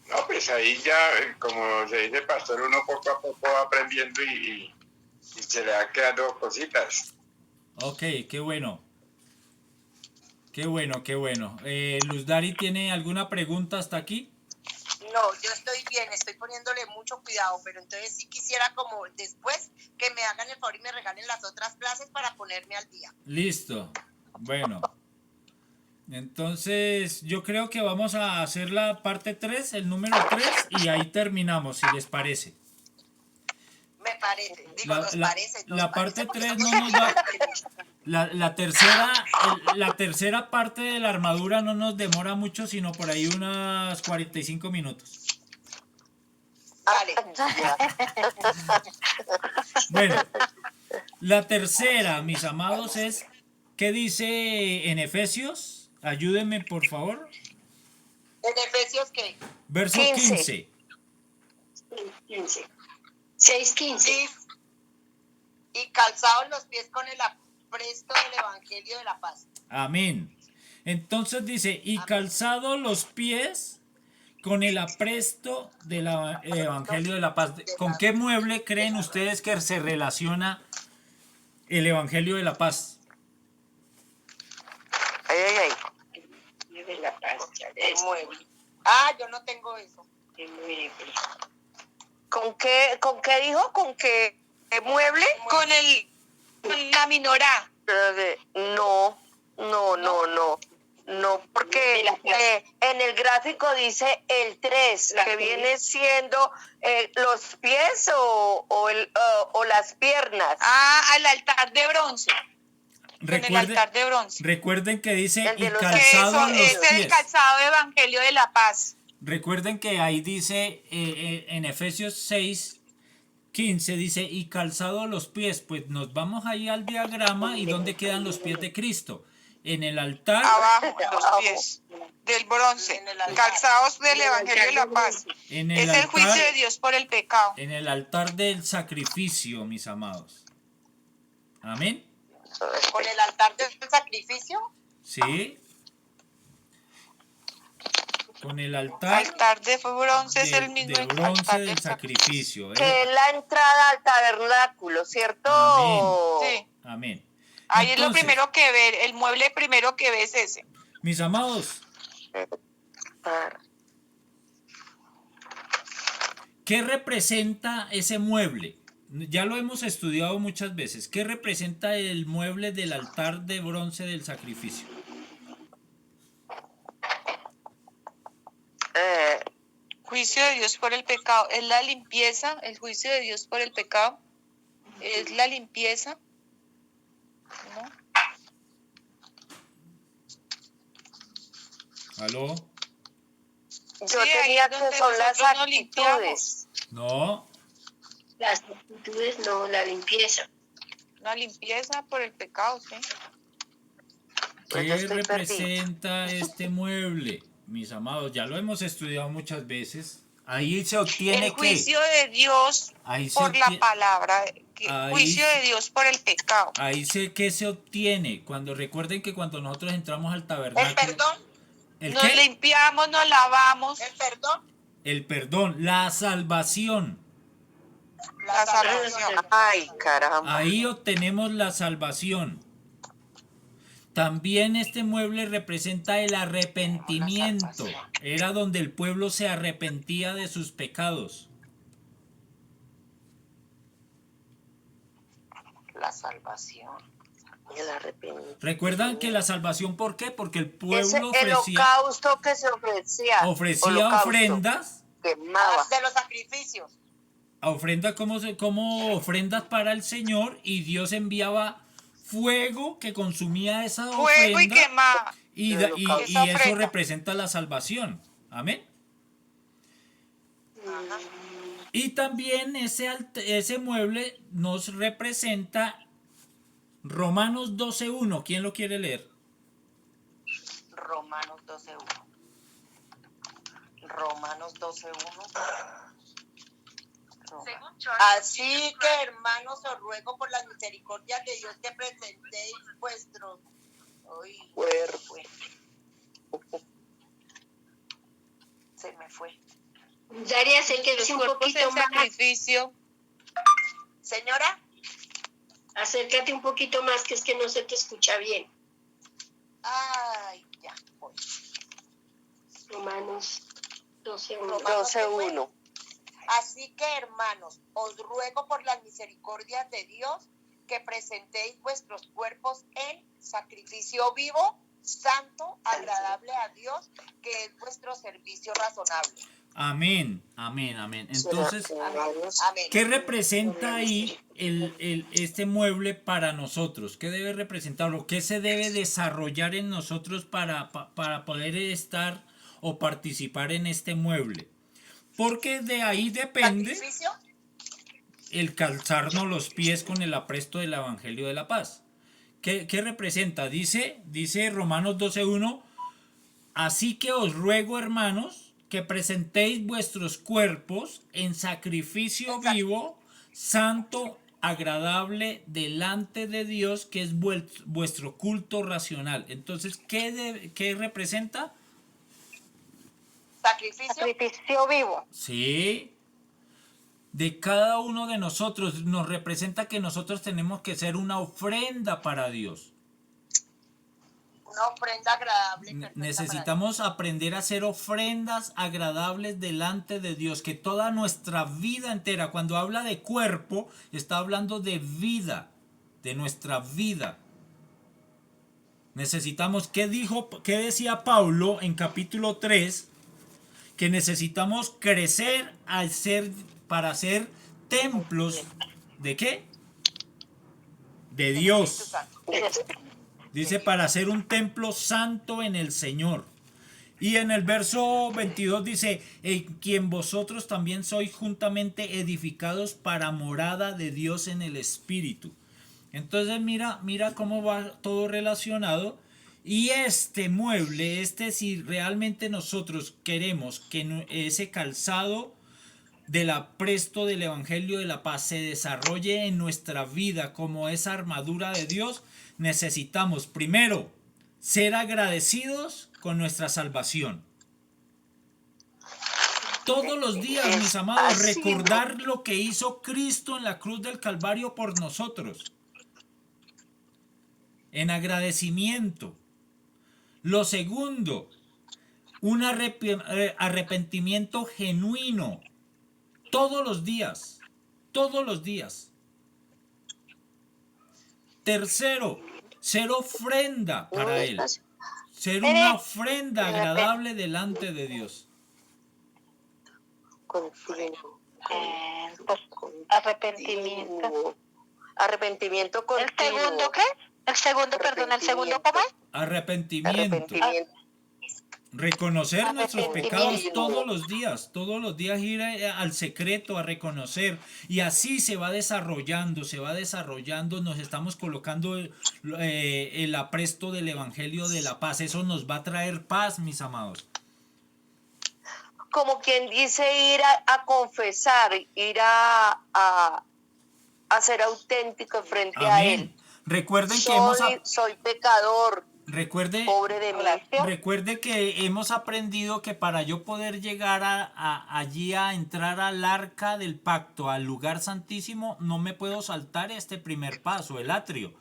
No, pues ahí ya, como se dice, pastor, uno poco a poco va aprendiendo y se le va quedando cositas. Ok, qué bueno. Qué bueno, qué bueno. Luz Dari, ¿tiene alguna pregunta hasta aquí? No, yo estoy bien, estoy poniéndole mucho cuidado, pero entonces sí quisiera como después que me hagan el favor y me regalen las otras clases para ponerme al día. Listo. Bueno. Entonces, yo creo que vamos a hacer la parte 3, el número 3, y ahí terminamos, si les parece. Me parece, digo, nos parece. Nos La parece parte porque 3 estamos no nos va... aquí. La tercera parte de la armadura no nos demora mucho, sino por ahí unas 45 minutos. Vale. Bueno, la tercera, mis amados, es ¿qué dice en Efesios? Ayúdenme, por favor. ¿En Efesios qué? Verso 15. 15. 6:15. Y calzados los pies con el apresto del Evangelio de la paz. Amén. Entonces dice, y calzado los pies con el apresto del Evangelio de la paz. ¿Con qué mueble creen ustedes que se relaciona el Evangelio de la paz? Ay, ay, ay. De la paz, El mueble. Ah, yo no tengo eso. ¿Con qué dijo? ¿Con qué mueble? Con la minorá. No, porque en el gráfico dice el 3, que viene siendo los pies o las piernas. Ah, al altar de bronce. Con el altar de bronce. Recuerden que dice El de y los- calzado los Es el pies. calzado Evangelio de la paz. Recuerden que ahí dice en Efesios 6:15 dice y calzado los pies. Pues nos vamos ahí al diagrama y dónde quedan los pies de Cristo. En el altar. Abajo, los pies del bronce. Calzados del Evangelio de la paz. En el Es el altar, juicio de Dios por el pecado. en el altar del sacrificio, mis amados. Amén. Con el altar del sacrificio. ¿Sí? Con el altar Altar de bronce es el mismo de bronce altar del sacrificio. Que es la entrada al tabernáculo, ¿cierto? Sí. Amén. Ahí es lo Entonces, primero que ve, el mueble primero que ves ese. mis amados, ¿qué representa ese mueble? Ya lo hemos estudiado muchas veces. ¿Qué representa el mueble del altar de bronce del sacrificio? Juicio de Dios por el pecado. Es la limpieza, el juicio de Dios por el pecado. Es la limpieza. ¿No? ¿Aló? Yo Sí, ahí tenía es donde que son las nosotros nos actitudes. No. Las actitudes, no, la limpieza. Una limpieza por el pecado, ¿sí? Pues yo ¿Qué estoy representa este mueble? Mis amados, ya lo hemos estudiado muchas veces. Ahí se El obtiene qué? juicio de Dios Ahí se por la obtiene, palabra, ahí, juicio de Dios por el pecado. ahí sé que se obtiene. Cuando recuerden que cuando nosotros entramos al El tabernáculo, perdón, ¿el Nos qué? limpiamos, nos lavamos, el perdón, El perdón, la salvación. la salvación. Ay, caramba. Ahí obtenemos la salvación. También este mueble representa el arrepentimiento. Era donde el pueblo se arrepentía de sus pecados. La salvación. El arrepentimiento. ¿Recuerdan que la salvación por qué? Porque el Ese pueblo el holocausto que se ofrecía. ofrecía holocausto, ofrendas, Quemaba. de los sacrificios. ofrendas como ofrendas para el Señor, y Dios enviaba fuego que consumía esa Fuego y ofrenda, quemaba. y, El y holocausto. Esa eso ofrenda. representa la salvación. Amén. Ajá. Y también ese mueble nos representa Romanos 12:1. ¿Quién lo quiere leer? Romanos 12:1. Romanos 12:1. Así que, hermanos, os ruego por las misericordias de Dios que presentéis vuestros Cuerpo. Se me fue. Daria, acérquese Los un cuerpos poquito en más. sacrificio. Señora, Acércate un poquito más, que es que no se te escucha bien. ay, ya, voy. Romanos 12:1. Romanos 12:1. Así que, hermanos, os ruego por las misericordias de Dios que presentéis vuestros cuerpos en sacrificio vivo, santo, agradable a Dios, que es vuestro servicio razonable. Amén, amén, amén. Entonces, Amén. ¿qué representa ahí este mueble para nosotros? ¿Qué debe representarlo? ¿Qué se debe desarrollar en nosotros para poder estar o participar en este mueble? Porque de ahí depende ¿Sacrificio? el calzarnos los pies con el apresto del Evangelio de la Paz. ¿Qué representa? Dice Romanos 12:1, así que os ruego, hermanos, que presentéis vuestros cuerpos en sacrificio vivo, santo, agradable delante de Dios, que es vuestro culto racional. Entonces, ¿qué representa? ¿Sacrificio? Sacrificio vivo. Sí, de cada uno de nosotros nos representa que nosotros tenemos que ser una ofrenda para Dios. Una ofrenda agradable. y perfecta Necesitamos aprender a hacer ofrendas agradables delante de Dios, que toda nuestra vida entera, cuando habla de cuerpo, está hablando de vida, de nuestra vida. Necesitamos, ¿qué decía Pablo en capítulo 3? Que necesitamos crecer para hacer templos, ¿de qué? De Dios. Dice, para hacer un templo santo en el Señor. Y en el verso 22 dice, en quien vosotros también sois juntamente edificados para morada de Dios en el Espíritu. Entonces mira cómo va todo relacionado. Y este mueble, si realmente nosotros queremos que ese calzado del apresto del Evangelio de la Paz se desarrolle en nuestra vida como esa armadura de Dios, necesitamos primero ser agradecidos con nuestra salvación. Todos los días, mis amados, recordar lo que hizo Cristo en la cruz del Calvario por nosotros. En agradecimiento. Lo segundo, un arrepentimiento genuino. Todos los días. Todos los días. Tercero, ser ofrenda para Él. Ser una ofrenda agradable delante de Dios. Arrepentimiento. Arrepentimiento continuo. ¿El segundo qué? El segundo, perdón, ¿el segundo cómo es? Arrepentimiento. Arrepentimiento. Reconocer nuestros pecados Arrepentimiento. todos los días ir al secreto a reconocer y así se va desarrollando, nos estamos colocando el apresto del Evangelio de la paz, eso nos va a traer paz, mis amados. Como quien dice, ir a confesar, ir a ser auténtico frente a Él. Amén. Recuerden que Soy pecador, recuerde, pobre de mí. recuerde que hemos aprendido que para yo poder llegar allí a entrar al arca del pacto, al lugar santísimo, no me puedo saltar este primer paso, el atrio,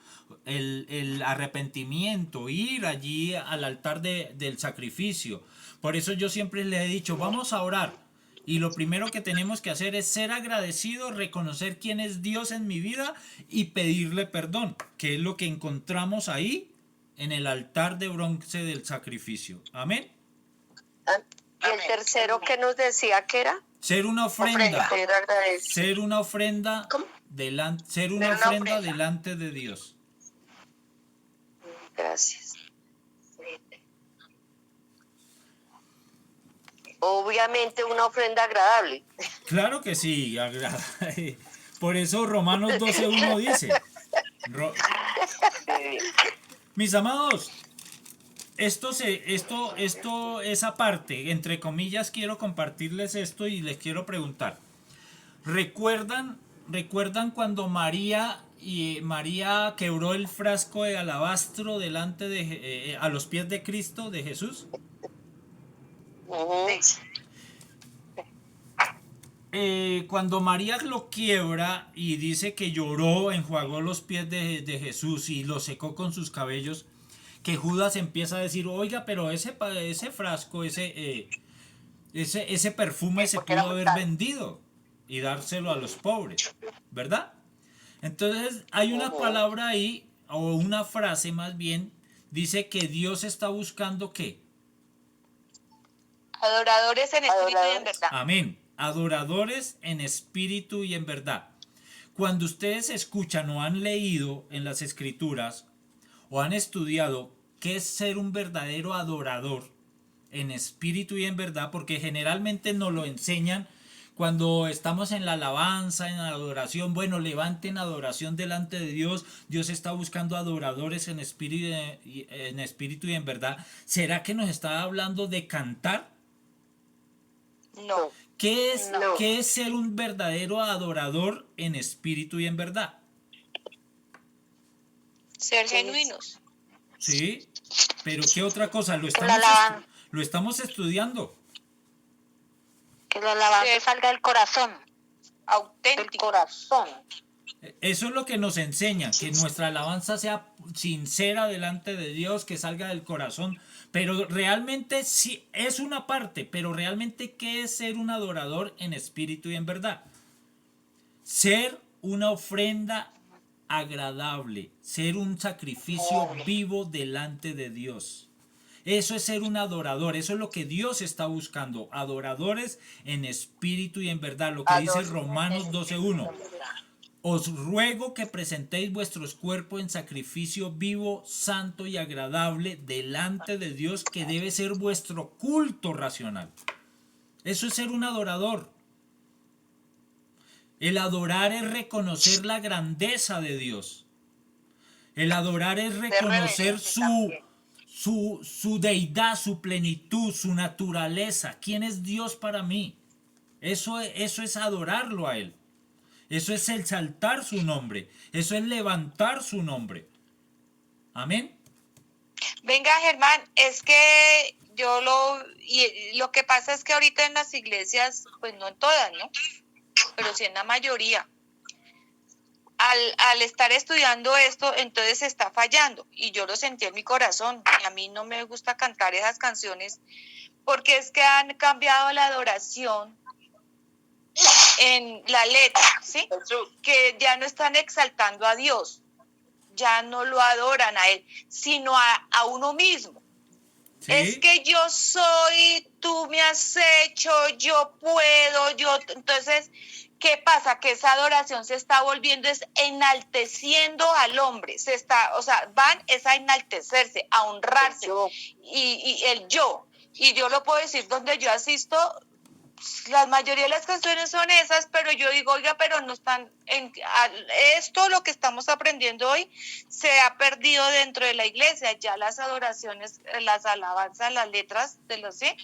el arrepentimiento, ir allí al altar del sacrificio. Por eso yo siempre le he dicho, vamos a orar. Y lo primero que tenemos que hacer es ser agradecidos, reconocer quién es Dios en mi vida y pedirle perdón, que es lo que encontramos ahí en el altar de bronce del sacrificio. Amén. Y el tercero que nos decía que era Ser una ofrenda. ser agradecido. Ser una ofrenda delante de Dios. Gracias. Obviamente una ofrenda agradable. Claro que sí. Por eso Romanos 12:1 dice. Mis amados, esa parte, entre comillas, quiero compartirles esto y les quiero preguntar. ¿Recuerdan cuando María quebró el frasco de alabastro delante a los pies de Cristo, de Jesús? Cuando María lo quiebra y dice que lloró, enjuagó los pies de Jesús y lo secó con sus cabellos, que Judas empieza a decir, oiga, pero ese frasco, ese perfume se pudo haber vendido y dárselo a los pobres, ¿verdad? Entonces hay una palabra ahí, o una frase más bien, dice que Dios está buscando ¿qué? Adoradores en espíritu y en verdad. Amén. Adoradores en espíritu y en verdad. Cuando ustedes escuchan o han leído en las escrituras o han estudiado qué es ser un verdadero adorador en espíritu y en verdad, porque generalmente nos lo enseñan cuando estamos en la alabanza, en la adoración, bueno, levanten adoración delante de Dios, Dios está buscando adoradores en espíritu y en verdad. ¿Será que nos está hablando de cantar? No. ¿Qué es ser un verdadero adorador en espíritu y en verdad? Ser genuinos. Sí, pero ¿qué otra cosa? Lo estamos estudiando. Que la alabanza salga del corazón. Auténtico. Del corazón. Eso es lo que nos enseña, que nuestra alabanza sea sincera delante de Dios, que salga del corazón. Pero realmente sí es una parte, pero realmente ¿qué es ser un adorador en espíritu y en verdad? Ser una ofrenda agradable, ser un sacrificio vivo delante de Dios. Eso es ser un adorador, eso es lo que Dios está buscando, adoradores en espíritu y en verdad, lo que dice Romanos 12:1. Os ruego que presentéis vuestros cuerpos en sacrificio vivo, santo y agradable delante de Dios, que debe ser vuestro culto racional. Eso es ser un adorador. El adorar es reconocer la grandeza de Dios. El adorar es reconocer su deidad, su plenitud, su naturaleza. ¿Quién es Dios para mí? Eso es adorarlo a Él. Eso es exaltar su nombre. Eso es levantar su nombre. Amén. Venga, Germán, es que lo que pasa es que ahorita en las iglesias, pues no en todas, ¿no? Pero sí en la mayoría. Al estar estudiando esto, entonces se está fallando. Y yo lo sentí en mi corazón. Y a mí no me gusta cantar esas canciones porque es que han cambiado la adoración en la letra, ¿sí? Que ya no están exaltando a Dios, ya no lo adoran a Él, sino a uno mismo. ¿Sí? Es que yo soy, tú me has hecho, yo puedo, entonces, ¿qué pasa? Que esa adoración se está volviendo enalteciendo al hombre, van a enaltecerse, a honrarse, y el yo. Y yo lo puedo decir, donde yo asisto, la mayoría de las canciones son esas, pero yo digo, oiga, pero no están esto, lo que estamos aprendiendo hoy, se ha perdido dentro de la iglesia. Ya las adoraciones, las alabanzas, las letras de los que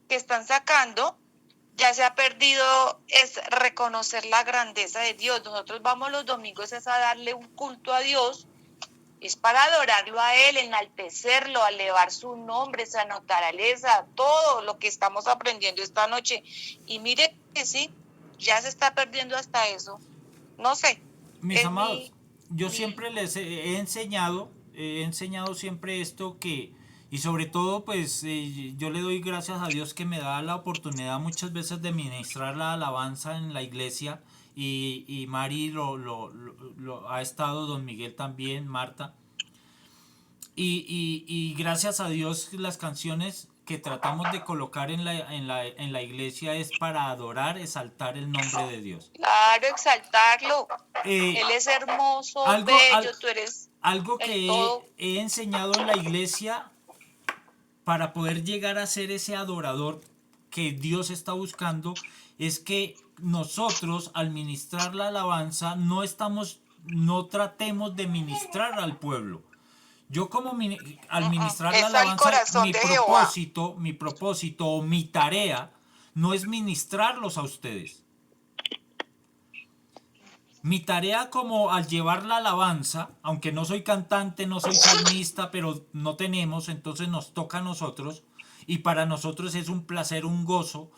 están sacando, ya se ha perdido, es reconocer la grandeza de Dios. Nosotros vamos los domingos es a darle un culto a Dios, es para adorarlo a Él, enaltecerlo, elevar su nombre, esa naturaleza, todo lo que estamos aprendiendo esta noche. Y mire que sí, ya se está perdiendo hasta eso. No sé. Mis amados, yo siempre les he enseñado siempre esto y sobre todo pues yo le doy gracias a Dios que me da la oportunidad muchas veces de ministrar la alabanza en la iglesia y Mari lo ha estado, don Miguel también, Marta. Y gracias a Dios las canciones que tratamos de colocar en la iglesia es para adorar, exaltar el nombre de Dios. Claro, exaltarlo. Él es hermoso, bello, tú eres algo que he enseñado en la iglesia para poder llegar a ser ese adorador que Dios está buscando es que nosotros al ministrar la alabanza no tratemos de ministrar al pueblo. Yo al ministrar la alabanza, mi propósito o mi tarea no es ministrarlos a ustedes. Mi tarea como al llevar la alabanza, aunque no soy cantante, no soy salmista, pero no tenemos, entonces nos toca a nosotros y para nosotros es un placer, un gozo.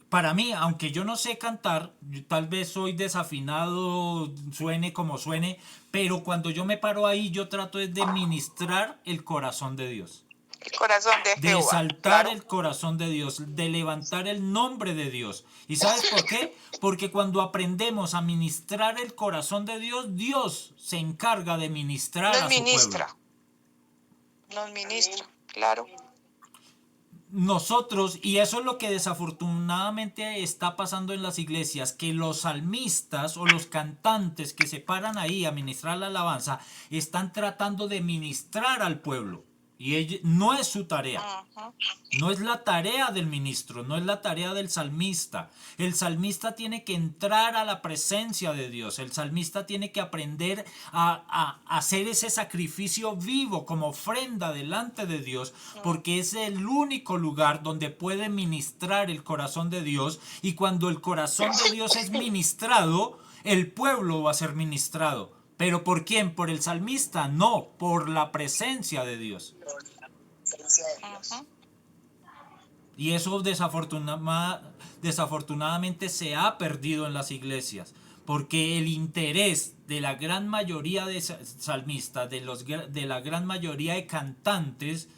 Para mí, aunque yo no sé cantar, tal vez soy desafinado, suene como suene, pero cuando yo me paro ahí, yo trato de ministrar el corazón de Dios. El corazón de Jehová. De exaltar el corazón de Dios, de levantar el nombre de Dios. ¿Y sabes por qué? Porque cuando aprendemos a ministrar el corazón de Dios, Dios se encarga de ministrar a su pueblo. Nos ministra, claro. Nosotros, y eso es lo que desafortunadamente está pasando en las iglesias, que los salmistas o los cantantes que se paran ahí a ministrar la alabanza están tratando de ministrar al pueblo y no es su tarea. No es la tarea del ministro, no es la tarea del salmista. El salmista tiene que entrar a la presencia de Dios. El salmista tiene que aprender a hacer ese sacrificio vivo como ofrenda delante de Dios, porque es el único lugar donde puede ministrar el corazón de Dios. Y cuando el corazón de Dios es ministrado, el pueblo va a ser ministrado. ¿Pero por quién? ¿Por el salmista? No, por la presencia de Dios. Y eso desafortunadamente se ha perdido en las iglesias, porque el interés de la gran mayoría de salmistas, de la gran mayoría de cantantes,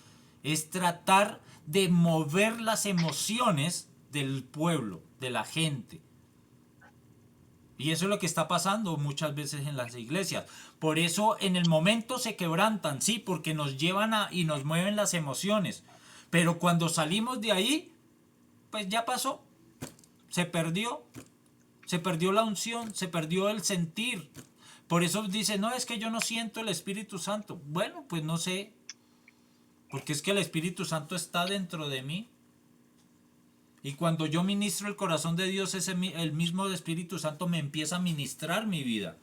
es tratar de mover las emociones del pueblo, de la gente. Y eso es lo que está pasando muchas veces en las iglesias. Por eso en el momento se quebrantan, sí, porque nos llevan y nos mueven las emociones. Pero cuando salimos de ahí, pues ya pasó. Se perdió la unción, se perdió el sentir. Por eso dice, no, es que yo no siento el Espíritu Santo. Bueno, pues no sé, porque es que el Espíritu Santo está dentro de mí. Y cuando yo ministro el corazón de Dios, el mismo Espíritu Santo me empieza a ministrar mi vida.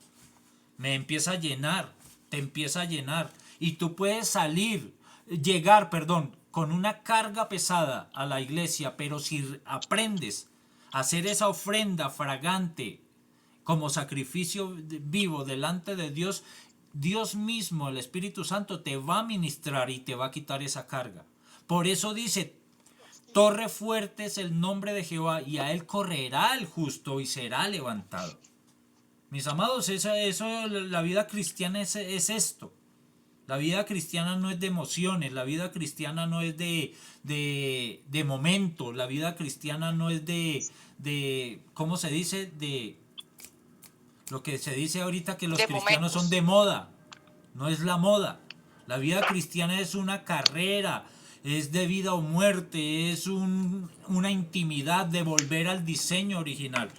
Me empieza a llenar, te empieza a llenar. Y tú puedes llegar con una carga pesada a la iglesia, pero si aprendes a hacer esa ofrenda fragante como sacrificio vivo delante de Dios, Dios mismo, el Espíritu Santo, te va a ministrar y te va a quitar esa carga. Por eso dice, torre fuerte es el nombre de Jehová y a él correrá el justo y será levantado. Mis amados, la vida cristiana es esto. La vida cristiana no es de emociones, la vida cristiana no es de momento, la vida cristiana no es de ¿cómo se dice? De lo que se dice ahorita que los cristianos son de moda. No es la moda. La vida cristiana es una carrera, es de vida o muerte, es una intimidad de volver al diseño original.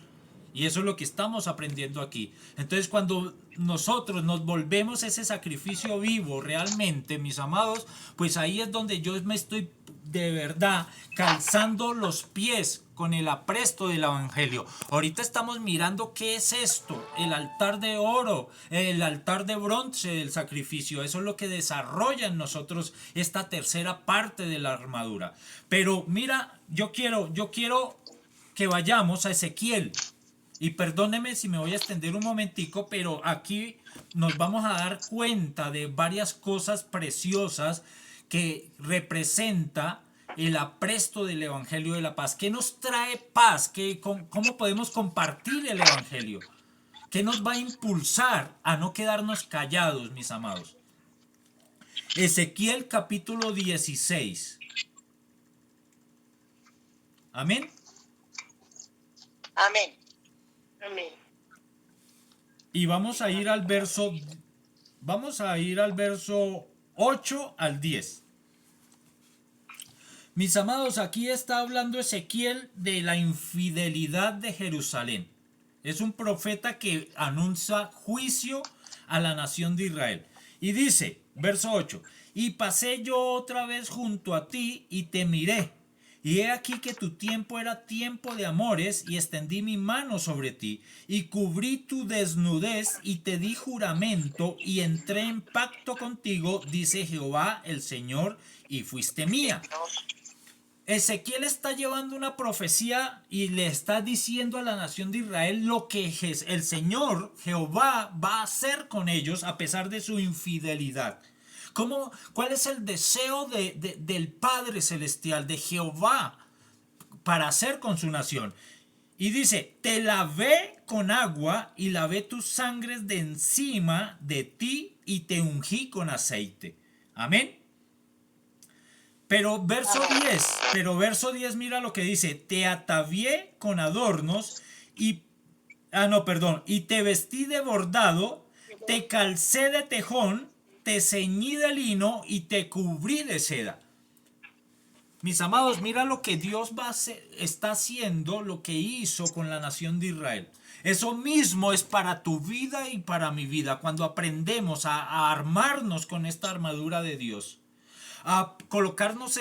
Y eso es lo que estamos aprendiendo aquí. Entonces, cuando nosotros nos volvemos ese sacrificio vivo realmente, mis amados, pues ahí es donde yo me estoy de verdad calzando los pies con el apresto del evangelio. Ahorita estamos mirando qué es esto, el altar de oro, el altar de bronce del sacrificio. Eso es lo que desarrolla en nosotros esta tercera parte de la armadura. Pero mira, yo quiero que vayamos a Ezequiel. Y perdóneme si me voy a extender un momentico, pero aquí nos vamos a dar cuenta de varias cosas preciosas que representa el apresto del Evangelio de la Paz. ¿Qué nos trae paz? ¿Cómo podemos compartir el Evangelio? ¿Qué nos va a impulsar a no quedarnos callados, mis amados? Ezequiel capítulo 16. Amén. Amén. Amén. Y vamos a ir al verso 8 al 10. Mis amados, aquí está hablando Ezequiel de la infidelidad de Jerusalén. Es un profeta que anuncia juicio a la nación de Israel. Y dice, verso 8, y pasé yo otra vez junto a ti y te miré. Y he aquí que tu tiempo era tiempo de amores, y extendí mi mano sobre ti, y cubrí tu desnudez, y te di juramento, y entré en pacto contigo, dice Jehová el Señor, y fuiste mía. Ezequiel está llevando una profecía y le está diciendo a la nación de Israel lo que el Señor, Jehová, va a hacer con ellos a pesar de su infidelidad. ¿Cuál es el deseo del Padre Celestial, de Jehová, para hacer con su nación? Y dice, te lavé con agua y lavé tus sangres de encima de ti y te ungí con aceite. Amén. Pero verso 10, mira lo que dice, te atavié con adornos y te vestí de bordado, te calcé de tejón, te ceñí de lino y te cubrí de seda. Mis amados, mira lo que Dios está haciendo, lo que hizo con la nación de Israel. Eso mismo es para tu vida y para mi vida, cuando aprendemos a armarnos con esta armadura de Dios. A colocarnos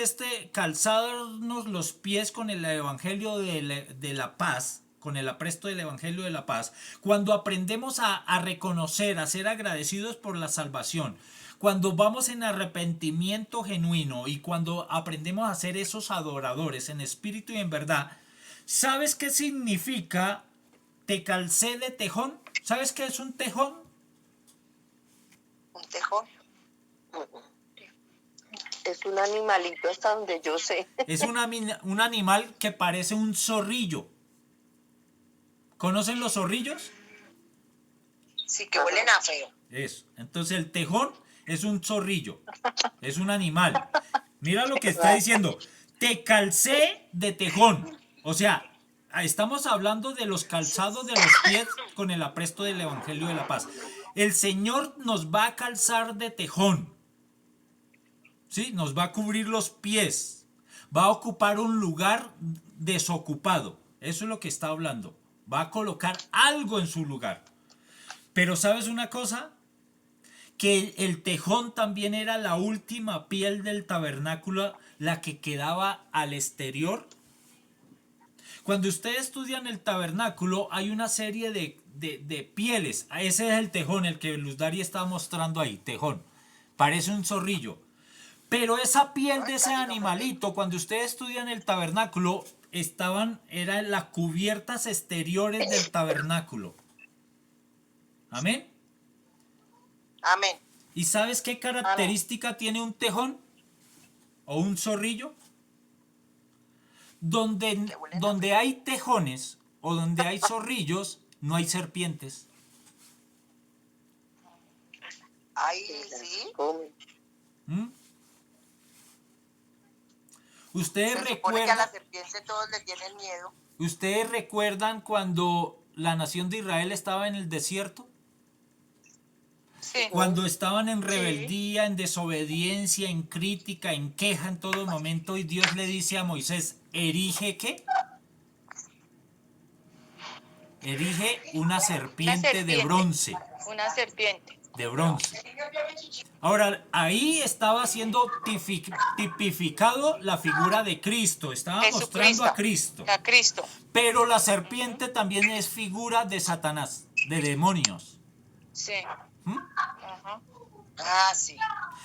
calzarnos los pies con el evangelio de la paz, con el apresto del evangelio de la paz, cuando aprendemos a reconocer, a ser agradecidos por la salvación, cuando vamos en arrepentimiento genuino y cuando aprendemos a ser esos adoradores en espíritu y en verdad. ¿Sabes qué significa te calcé de tejón? ¿Sabes qué es un tejón? ¿Un tejón? Es un animalito hasta donde yo sé. Es un animal que parece un zorrillo. ¿Conocen los zorrillos? Sí, que huelen a feo. Eso. Entonces el tejón es un zorrillo. Es un animal. Mira lo que está diciendo. Te calcé de tejón. O sea, estamos hablando de los calzados de los pies con el apresto del Evangelio de la Paz. El Señor nos va a calzar de tejón. ¿Sí? Nos va a cubrir los pies. Va a ocupar un lugar desocupado. Eso es lo que está hablando. Va a colocar algo en su lugar. Pero ¿sabes una cosa? Que el tejón también era la última piel del tabernáculo, la que quedaba al exterior. Cuando ustedes estudian el tabernáculo, hay una serie de pieles. Ese es el tejón, el que Luz Dari está mostrando ahí, tejón. Parece un zorrillo. Pero esa piel de ese animalito, cuando ustedes estudian el tabernáculo, eran las cubiertas exteriores del tabernáculo. Amén. Amén. ¿Y sabes qué característica tiene un tejón o un zorrillo? Donde hay tejones o donde hay zorrillos, no hay serpientes. Ahí sí. ¿Mm? Ustedes Se supone que a la recuerdan, serpiente todos le tienen miedo. ¿ustedes recuerdan cuando la nación de Israel estaba en el desierto? Sí. Cuando estaban en rebeldía, en desobediencia, en crítica, en queja en todo momento, y Dios le dice a Moisés, ¿erige qué? Erige una serpiente de bronce. Una serpiente. de bronce. Ahora, ahí estaba siendo tipificado la figura de Cristo, estaba mostrando a Cristo. A Cristo. Pero la serpiente también es figura de Satanás, de demonios. Sí. ¿Mm? Ajá. Ah, sí.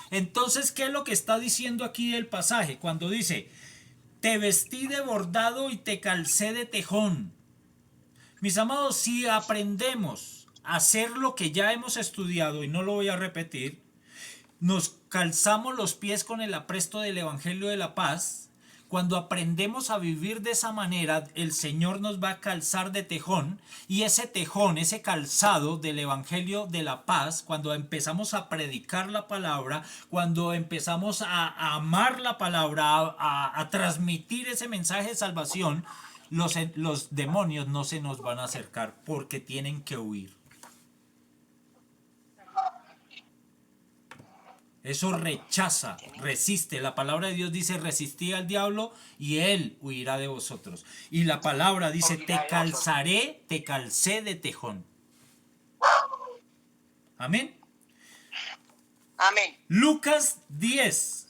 Entonces, ¿qué es lo que está diciendo aquí el pasaje? Cuando dice, te vestí de bordado y te calcé de tejón. Mis amados, si aprendemos a hacer lo que ya hemos estudiado, y no lo voy a repetir, nos calzamos los pies con el apresto del Evangelio de la Paz. Cuando aprendemos a vivir de esa manera, el Señor nos va a calzar de tejón, y ese tejón, ese calzado del Evangelio de la Paz, cuando empezamos a predicar la palabra, cuando empezamos a amar la palabra, a transmitir ese mensaje de salvación, los demonios no se nos van a acercar porque tienen que huir. Eso rechaza, resiste. La palabra de Dios dice, resistid al diablo y él huirá de vosotros. Y la palabra dice, te calzaré, te calcé de tejón. Amén. Amén. Lucas 10.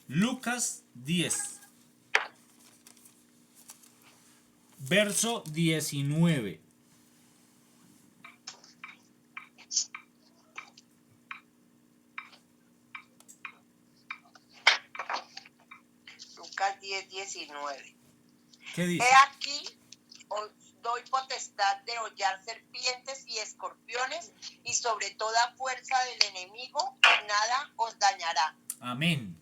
Lucas 10. Verso 19. Lucas 10, 19. ¿Qué dice? He aquí, os doy potestad de hollar serpientes y escorpiones, y sobre toda fuerza del enemigo, y nada os dañará. Amén.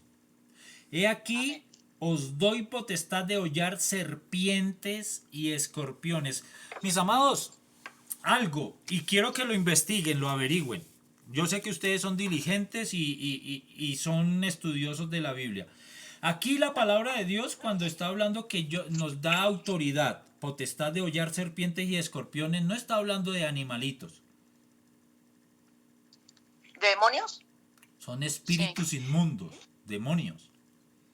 He aquí, os doy potestad de hollar serpientes y escorpiones. Mis amados, algo, y quiero que lo investiguen, lo averigüen. Yo sé que ustedes son diligentes y son estudiosos de la Biblia. Aquí la palabra de Dios, cuando está hablando que nos da autoridad, potestad de hollar serpientes y escorpiones, no está hablando de animalitos. ¿Demonios? Son espíritus inmundos, demonios.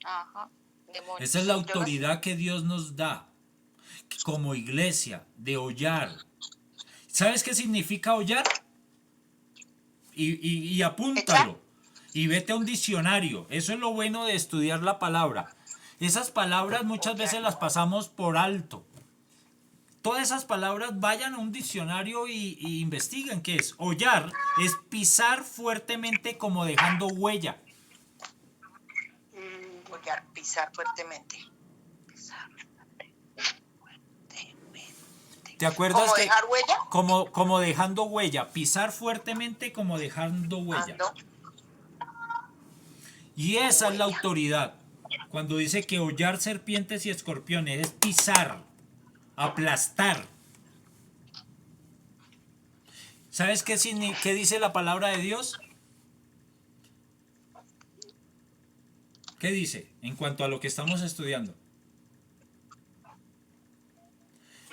Ajá. Demonios. Esa es la autoridad que Dios nos da como iglesia, de hollar. ¿Sabes qué significa hollar? Y apúntalo. Y vete a un diccionario. Eso es lo bueno de estudiar la palabra. Esas palabras muchas veces las pasamos por alto. Todas esas palabras vayan a un diccionario y investiguen qué es. Hollar es pisar fuertemente como dejando huella. Hollar, pisar fuertemente. ¿Te acuerdas ¿Cómo que dejar huella? como dejando huella, pisar fuertemente como dejando huella? Ah, no. Y esa es la autoridad. Cuando dice que hollar serpientes y escorpiones es pisar, aplastar. ¿Sabes qué dice la palabra de Dios? ¿Qué dice en cuanto a lo que estamos estudiando?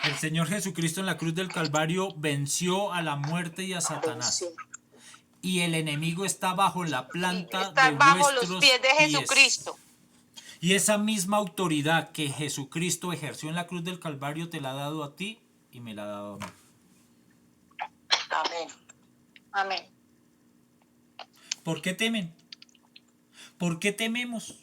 El Señor Jesucristo en la cruz del Calvario venció a la muerte y a Satanás. Y el enemigo está bajo la planta Está de bajo vuestros los pies de Jesucristo. Y esa misma autoridad que Jesucristo ejerció en la cruz del Calvario te la ha dado a ti y me la ha dado a mí. Amén. Amén. ¿Por qué temen? ¿Por qué tememos?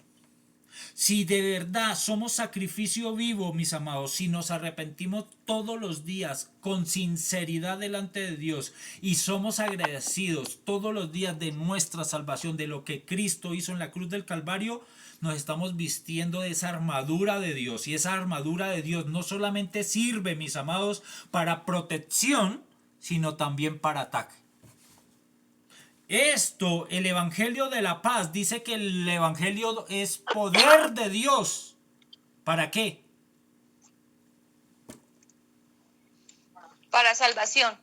Si de verdad somos sacrificio vivo, mis amados, si nos arrepentimos todos los días con sinceridad delante de Dios y somos agradecidos todos los días de nuestra salvación, de lo que Cristo hizo en la cruz del Calvario, nos estamos vistiendo de esa armadura de Dios. Y esa armadura de Dios no solamente sirve, mis amados, para protección, sino también para ataque. Esto, el Evangelio de la Paz, dice que el Evangelio es poder de Dios. ¿Para qué? Para salvación.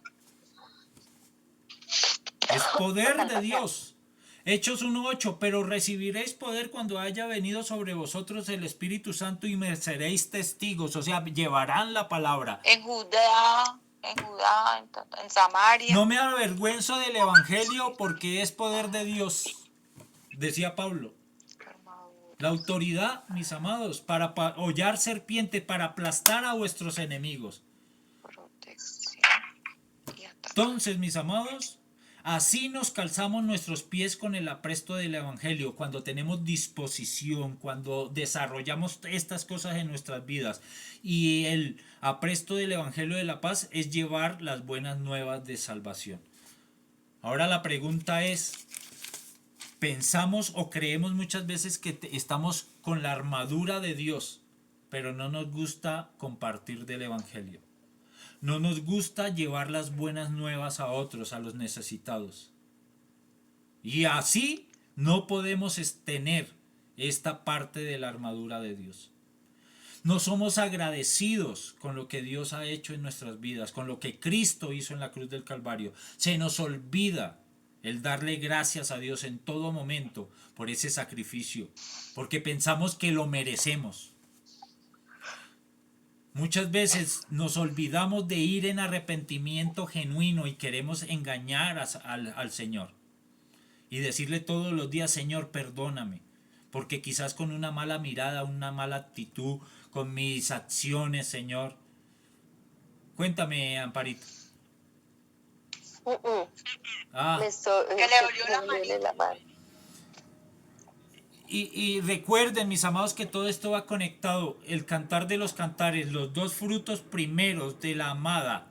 Es poder de Dios. Hechos 1:8, pero recibiréis poder cuando haya venido sobre vosotros el Espíritu Santo y me seréis testigos. O sea, llevarán la palabra. En Judá, en Samaria. No me avergüenzo del Evangelio porque es poder de Dios, decía Pablo. La autoridad, mis amados, para hollar serpiente, para aplastar a vuestros enemigos. Protección y ataque. Entonces, mis amados, Así nos calzamos nuestros pies con el apresto del Evangelio, cuando tenemos disposición, cuando desarrollamos estas cosas en nuestras vidas. Y el apresto del Evangelio de la paz es llevar las buenas nuevas de salvación. Ahora la pregunta es, pensamos o creemos muchas veces que estamos con la armadura de Dios, pero no nos gusta compartir del Evangelio. No nos gusta llevar las buenas nuevas a otros, a los necesitados. Y así no podemos tener esta parte de la armadura de Dios. No somos agradecidos con lo que Dios ha hecho en nuestras vidas, con lo que Cristo hizo en la cruz del Calvario. Se nos olvida el darle gracias a Dios en todo momento por ese sacrificio, porque pensamos que lo merecemos. Muchas veces nos olvidamos de ir en arrepentimiento genuino y queremos engañar al Señor y decirle todos los días, Señor, perdóname, porque quizás con una mala mirada, una mala actitud, con mis acciones, Señor. Cuéntame, Amparito. Que le dolió la mano. Y recuerden, mis amados, que todo esto va conectado. El cantar de los cantares, los dos frutos primeros de la amada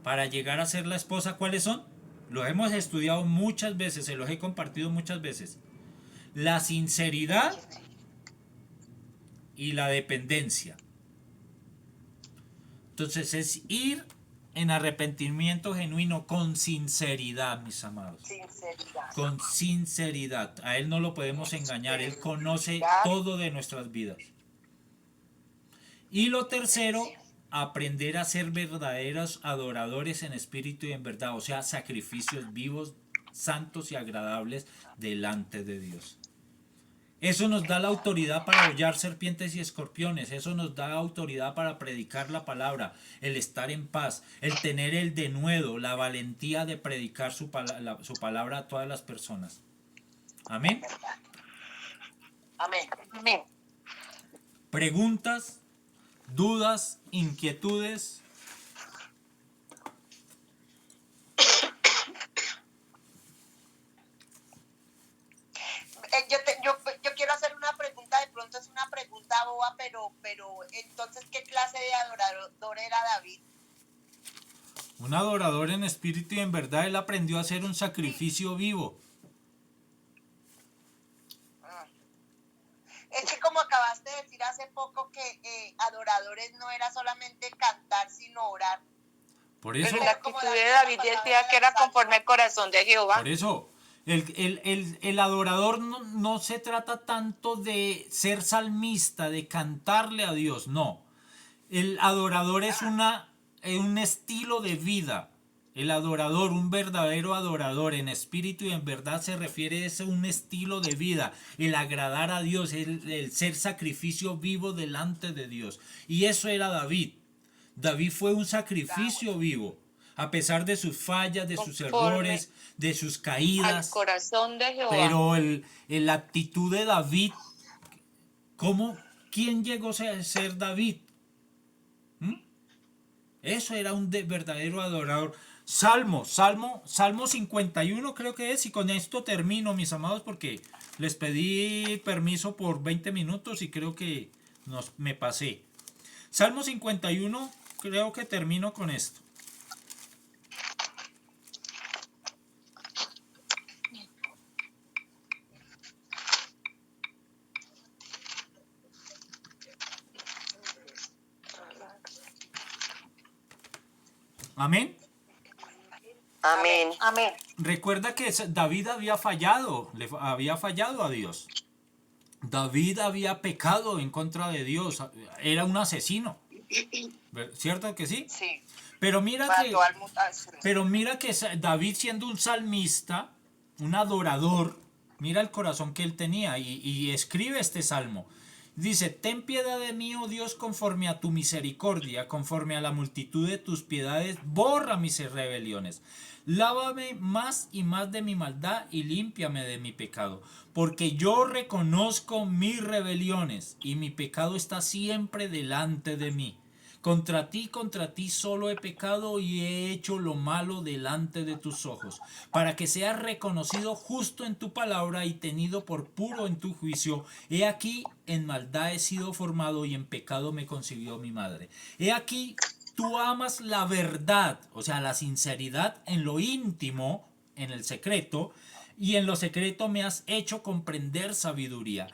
para llegar a ser la esposa, ¿cuáles son? Los hemos estudiado muchas veces, se los he compartido muchas veces. La sinceridad y la dependencia. Entonces es ir en arrepentimiento genuino, con sinceridad, mis amados. Sinceridad. Con sinceridad. A Él no lo podemos engañar. Él conoce todo de nuestras vidas. Y lo tercero, aprender a ser verdaderos adoradores en espíritu y en verdad. O sea, sacrificios vivos, santos y agradables delante de Dios. Eso nos da la autoridad para hollar serpientes y escorpiones. Eso nos da autoridad para predicar la palabra, el estar en paz, el tener el denuedo, la valentía de predicar su palabra a todas las personas. Amén. Amén. Amén. Preguntas, dudas, inquietudes. Yo quiero hacer una pregunta, de pronto es una pregunta boba, pero entonces, ¿qué clase de adorador era David? Un adorador en espíritu y en verdad. Él aprendió a hacer un sacrificio vivo. Es que como acabaste de decir hace poco que adoradores no era solamente cantar, sino orar. Por eso, Pero la actitud de David decía que era conforme al corazón de Jehová. por eso el adorador no se trata tanto de ser salmista, de cantarle a Dios, no. El adorador es un estilo de vida. El adorador, un verdadero adorador en espíritu y en verdad se refiere a un estilo de vida, el agradar a Dios, el ser sacrificio vivo delante de Dios. Y eso era David. David fue un sacrificio vivo, a pesar de sus fallas, de sus errores, de sus caídas. Al corazón de Jehová. Pero la actitud de David, ¿quién llegó a ser David? Eso era un verdadero adorador. Salmo 51 creo que es, y con esto termino, mis amados, porque les pedí permiso por 20 minutos y creo que me pasé. Salmo 51, creo que termino con esto. Amén. Amén. Amén. Recuerda que David había fallado a Dios. David había pecado en contra de Dios, era un asesino. ¿Cierto que sí? Sí. Pero mira que David, siendo un salmista, un adorador, mira el corazón que él tenía y escribe este salmo. Dice: ten piedad de mí, oh Dios, conforme a tu misericordia, conforme a la multitud de tus piedades, borra mis rebeliones. Lávame más y más de mi maldad y límpiame de mi pecado, porque yo reconozco mis rebeliones y mi pecado está siempre delante de mí. contra ti solo he pecado y he hecho lo malo delante de tus ojos, para que seas reconocido justo en tu palabra y tenido por puro en tu juicio. He aquí, en maldad he sido formado y en pecado me concibió mi madre. He aquí, tú amas la verdad, o sea, la sinceridad en lo íntimo, en el secreto, y en lo secreto me has hecho comprender sabiduría.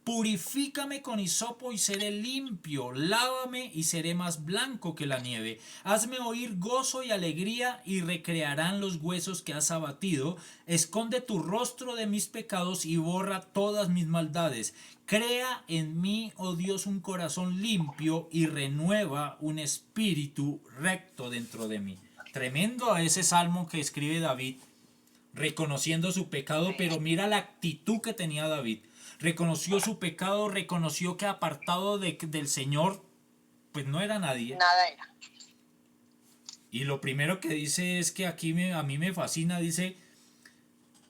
Purifícame con hisopo y seré limpio, lávame y seré más blanco que la nieve. Hazme oír gozo y alegría y recrearán los huesos que has abatido. Esconde tu rostro de mis pecados y borra todas mis maldades. Crea en mí, oh Dios, un corazón limpio y renueva un espíritu recto dentro de mí. Tremendo a ese salmo que escribe David, reconociendo su pecado, pero mira la actitud que tenía David. Reconoció su pecado, reconoció que apartado del Señor, pues no era nadie. Nada era. Y lo primero que dice es que aquí a mí me fascina, dice,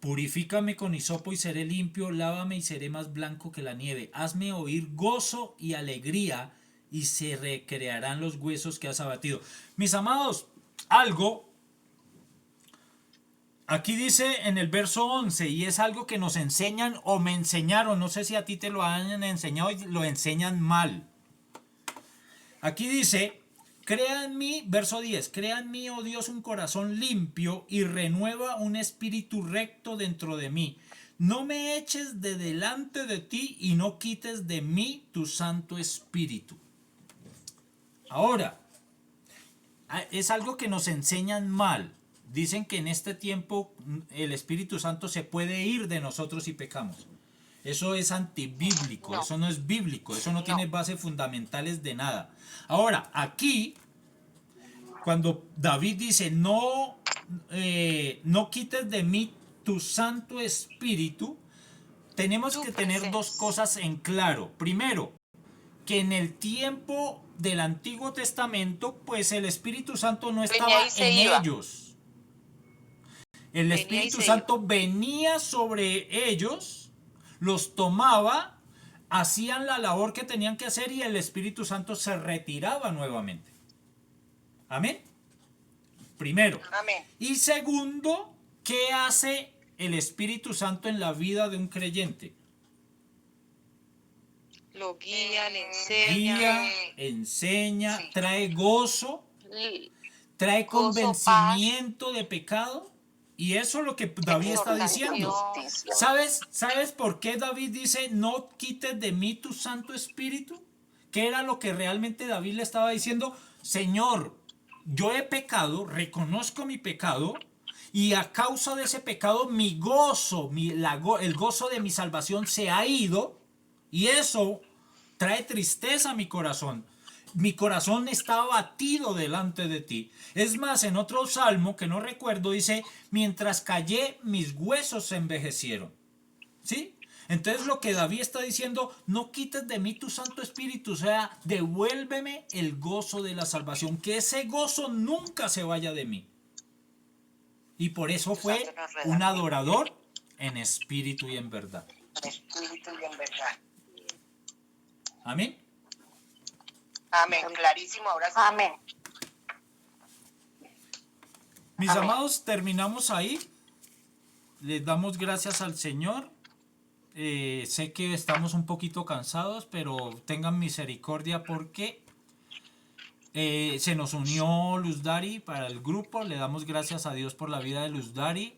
purifícame con hisopo y seré limpio, lávame y seré más blanco que la nieve. Hazme oír gozo y alegría y se recrearán los huesos que has abatido. Mis amados, algo aquí dice en el verso 11, y es algo que nos enseñan o me enseñaron, no sé si a ti te lo han enseñado y lo enseñan mal. Aquí dice, crea en mí, verso 10, crea en mí, oh Dios, un corazón limpio y renueva un espíritu recto dentro de mí. No me eches de delante de ti y no quites de mí tu Santo Espíritu. Ahora, es algo que nos enseñan mal. Dicen que en este tiempo el Espíritu Santo se puede ir de nosotros si pecamos. Eso es antibíblico, No. eso no es bíblico, eso no tiene bases fundamentales de nada. Ahora, aquí, cuando David dice, no quites de mí tu Santo Espíritu, tenemos que tener dos cosas en claro. Primero, que en el tiempo del Antiguo Testamento, pues el Espíritu Santo no estaba y se en iba. ellos. El Venía y Espíritu se Santo venía sobre ellos, los tomaba, hacían la labor que tenían que hacer y el Espíritu Santo se retiraba nuevamente. Amén. Primero. Amén. Y segundo, ¿qué hace el Espíritu Santo en la vida de un creyente? Lo guía, le enseña. Guía, enseña, Sí. trae gozo, trae Gozo, convencimiento de pecado. Y eso es lo que David está exhortación. diciendo. ¿Sabes por qué David dice, no quites de mí tu Santo Espíritu? ¿Qué era lo que realmente David le estaba diciendo? Señor, yo he pecado, reconozco mi pecado, y a causa de ese pecado mi gozo, el gozo de mi salvación se ha ido, y eso trae tristeza a mi corazón. Mi corazón está abatido delante de ti. Es más, en otro salmo que no recuerdo, dice, mientras callé, mis huesos se envejecieron. ¿Sí? Entonces lo que David está diciendo, no quites de mí tu Santo Espíritu, o sea, devuélveme el gozo de la salvación, que ese gozo nunca se vaya de mí. Y por eso fue un adorador en espíritu y en verdad. En espíritu y en verdad. Amén. Amén. Clarísimo, ahora sí. Amén. Mis Amén. amados, terminamos ahí. Les damos gracias al Señor. Sé que estamos un poquito cansados, pero tengan misericordia porque se nos unió Luz Dari para el grupo. Le damos gracias a Dios por la vida de Luz Dari,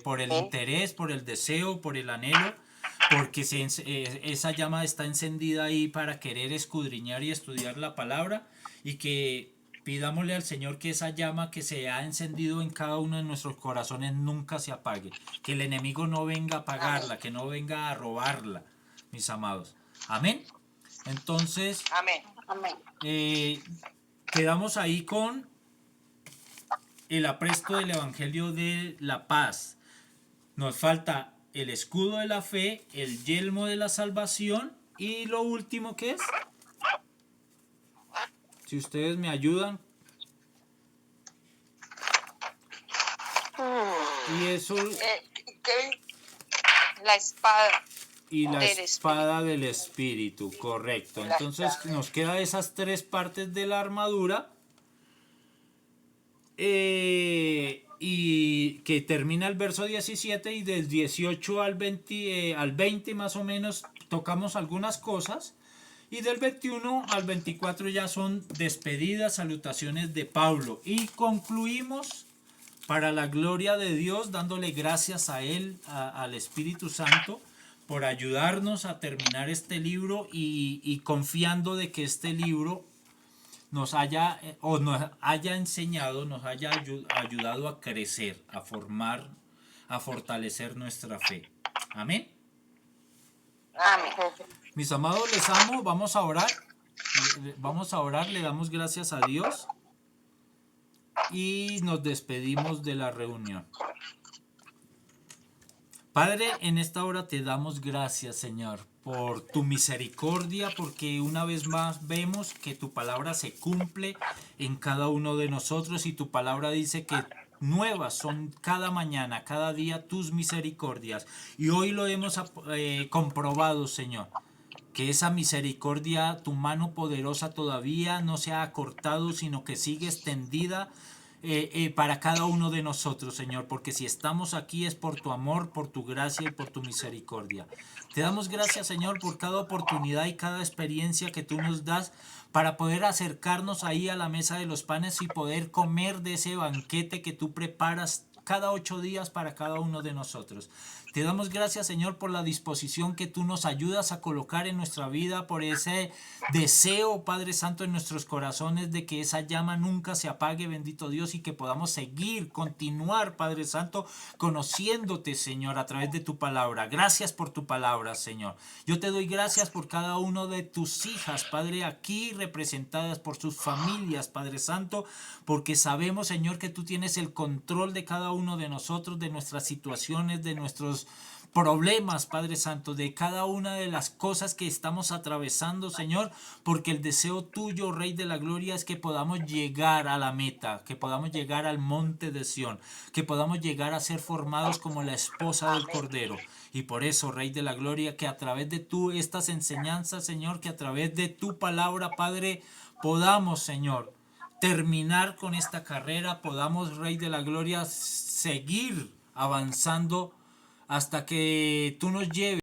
por el interés, por el deseo, por el anhelo, porque esa llama está encendida ahí para querer escudriñar y estudiar la palabra, y que pidámosle al Señor que esa llama que se ha encendido en cada uno de nuestros corazones nunca se apague, que el enemigo no venga a apagarla, que no venga a robarla, mis amados. Amén. Entonces, Amén. Amén. quedamos ahí con el apresto del Evangelio de la paz. Nos falta el escudo de la fe, el yelmo de la salvación y lo último, ¿qué es? Si ustedes me ayudan. Y eso, La espada. y la Del espada del Espíritu, correcto. Entonces nos quedan esas tres partes de la armadura y que termina el verso 17 y del 18 al 20 más o menos tocamos algunas cosas. Y del 21 al 24 ya son despedidas, salutaciones de Pablo. Y concluimos para la gloria de Dios, dándole gracias a Él, al Espíritu Santo, por ayudarnos a terminar este libro y confiando de que este libro nos haya enseñado, nos haya ayudado a crecer, a formar, a fortalecer nuestra fe. Amén. Amén. Mis amados, les amo, vamos a orar. Vamos a orar, le damos gracias a Dios y nos despedimos de la reunión. Padre, en esta hora te damos gracias, Señor, por tu misericordia, porque una vez más vemos que tu palabra se cumple en cada uno de nosotros y tu palabra dice que nuevas son cada mañana, cada día tus misericordias. Y hoy lo hemos comprobado, Señor, que esa misericordia, tu mano poderosa todavía no se ha acortado, sino que sigue extendida para cada uno de nosotros, Señor, porque si estamos aquí es por tu amor, por tu gracia y por tu misericordia. Te damos gracias, Señor, por cada oportunidad y cada experiencia que tú nos das para poder acercarnos ahí a la mesa de los panes y poder comer de ese banquete que tú preparas cada 8 días para cada uno de nosotros. Te damos gracias, Señor, por la disposición que tú nos ayudas a colocar en nuestra vida, por ese deseo, Padre Santo, en nuestros corazones de que esa llama nunca se apague, bendito Dios, y que podamos seguir, continuar, Padre Santo, conociéndote, Señor, a través de tu palabra. Gracias por tu palabra, Señor. Yo te doy gracias por cada uno de tus hijas, Padre, aquí representadas por sus familias, Padre Santo, porque sabemos, Señor, que tú tienes el control de cada uno de nosotros, de nuestras situaciones, de nuestros problemas, Padre Santo, de cada una de las cosas que estamos atravesando, Señor, porque el deseo tuyo, Rey de la Gloria, es que podamos llegar a la meta, que podamos llegar al monte de Sión, que podamos llegar a ser formados como la esposa del Cordero. Y por eso, Rey de la Gloria, que a través de estas enseñanzas, Señor, que a través de tu palabra, Padre, podamos, Señor, terminar con esta carrera, podamos, Rey de la Gloria, seguir avanzando hasta que tú nos lleves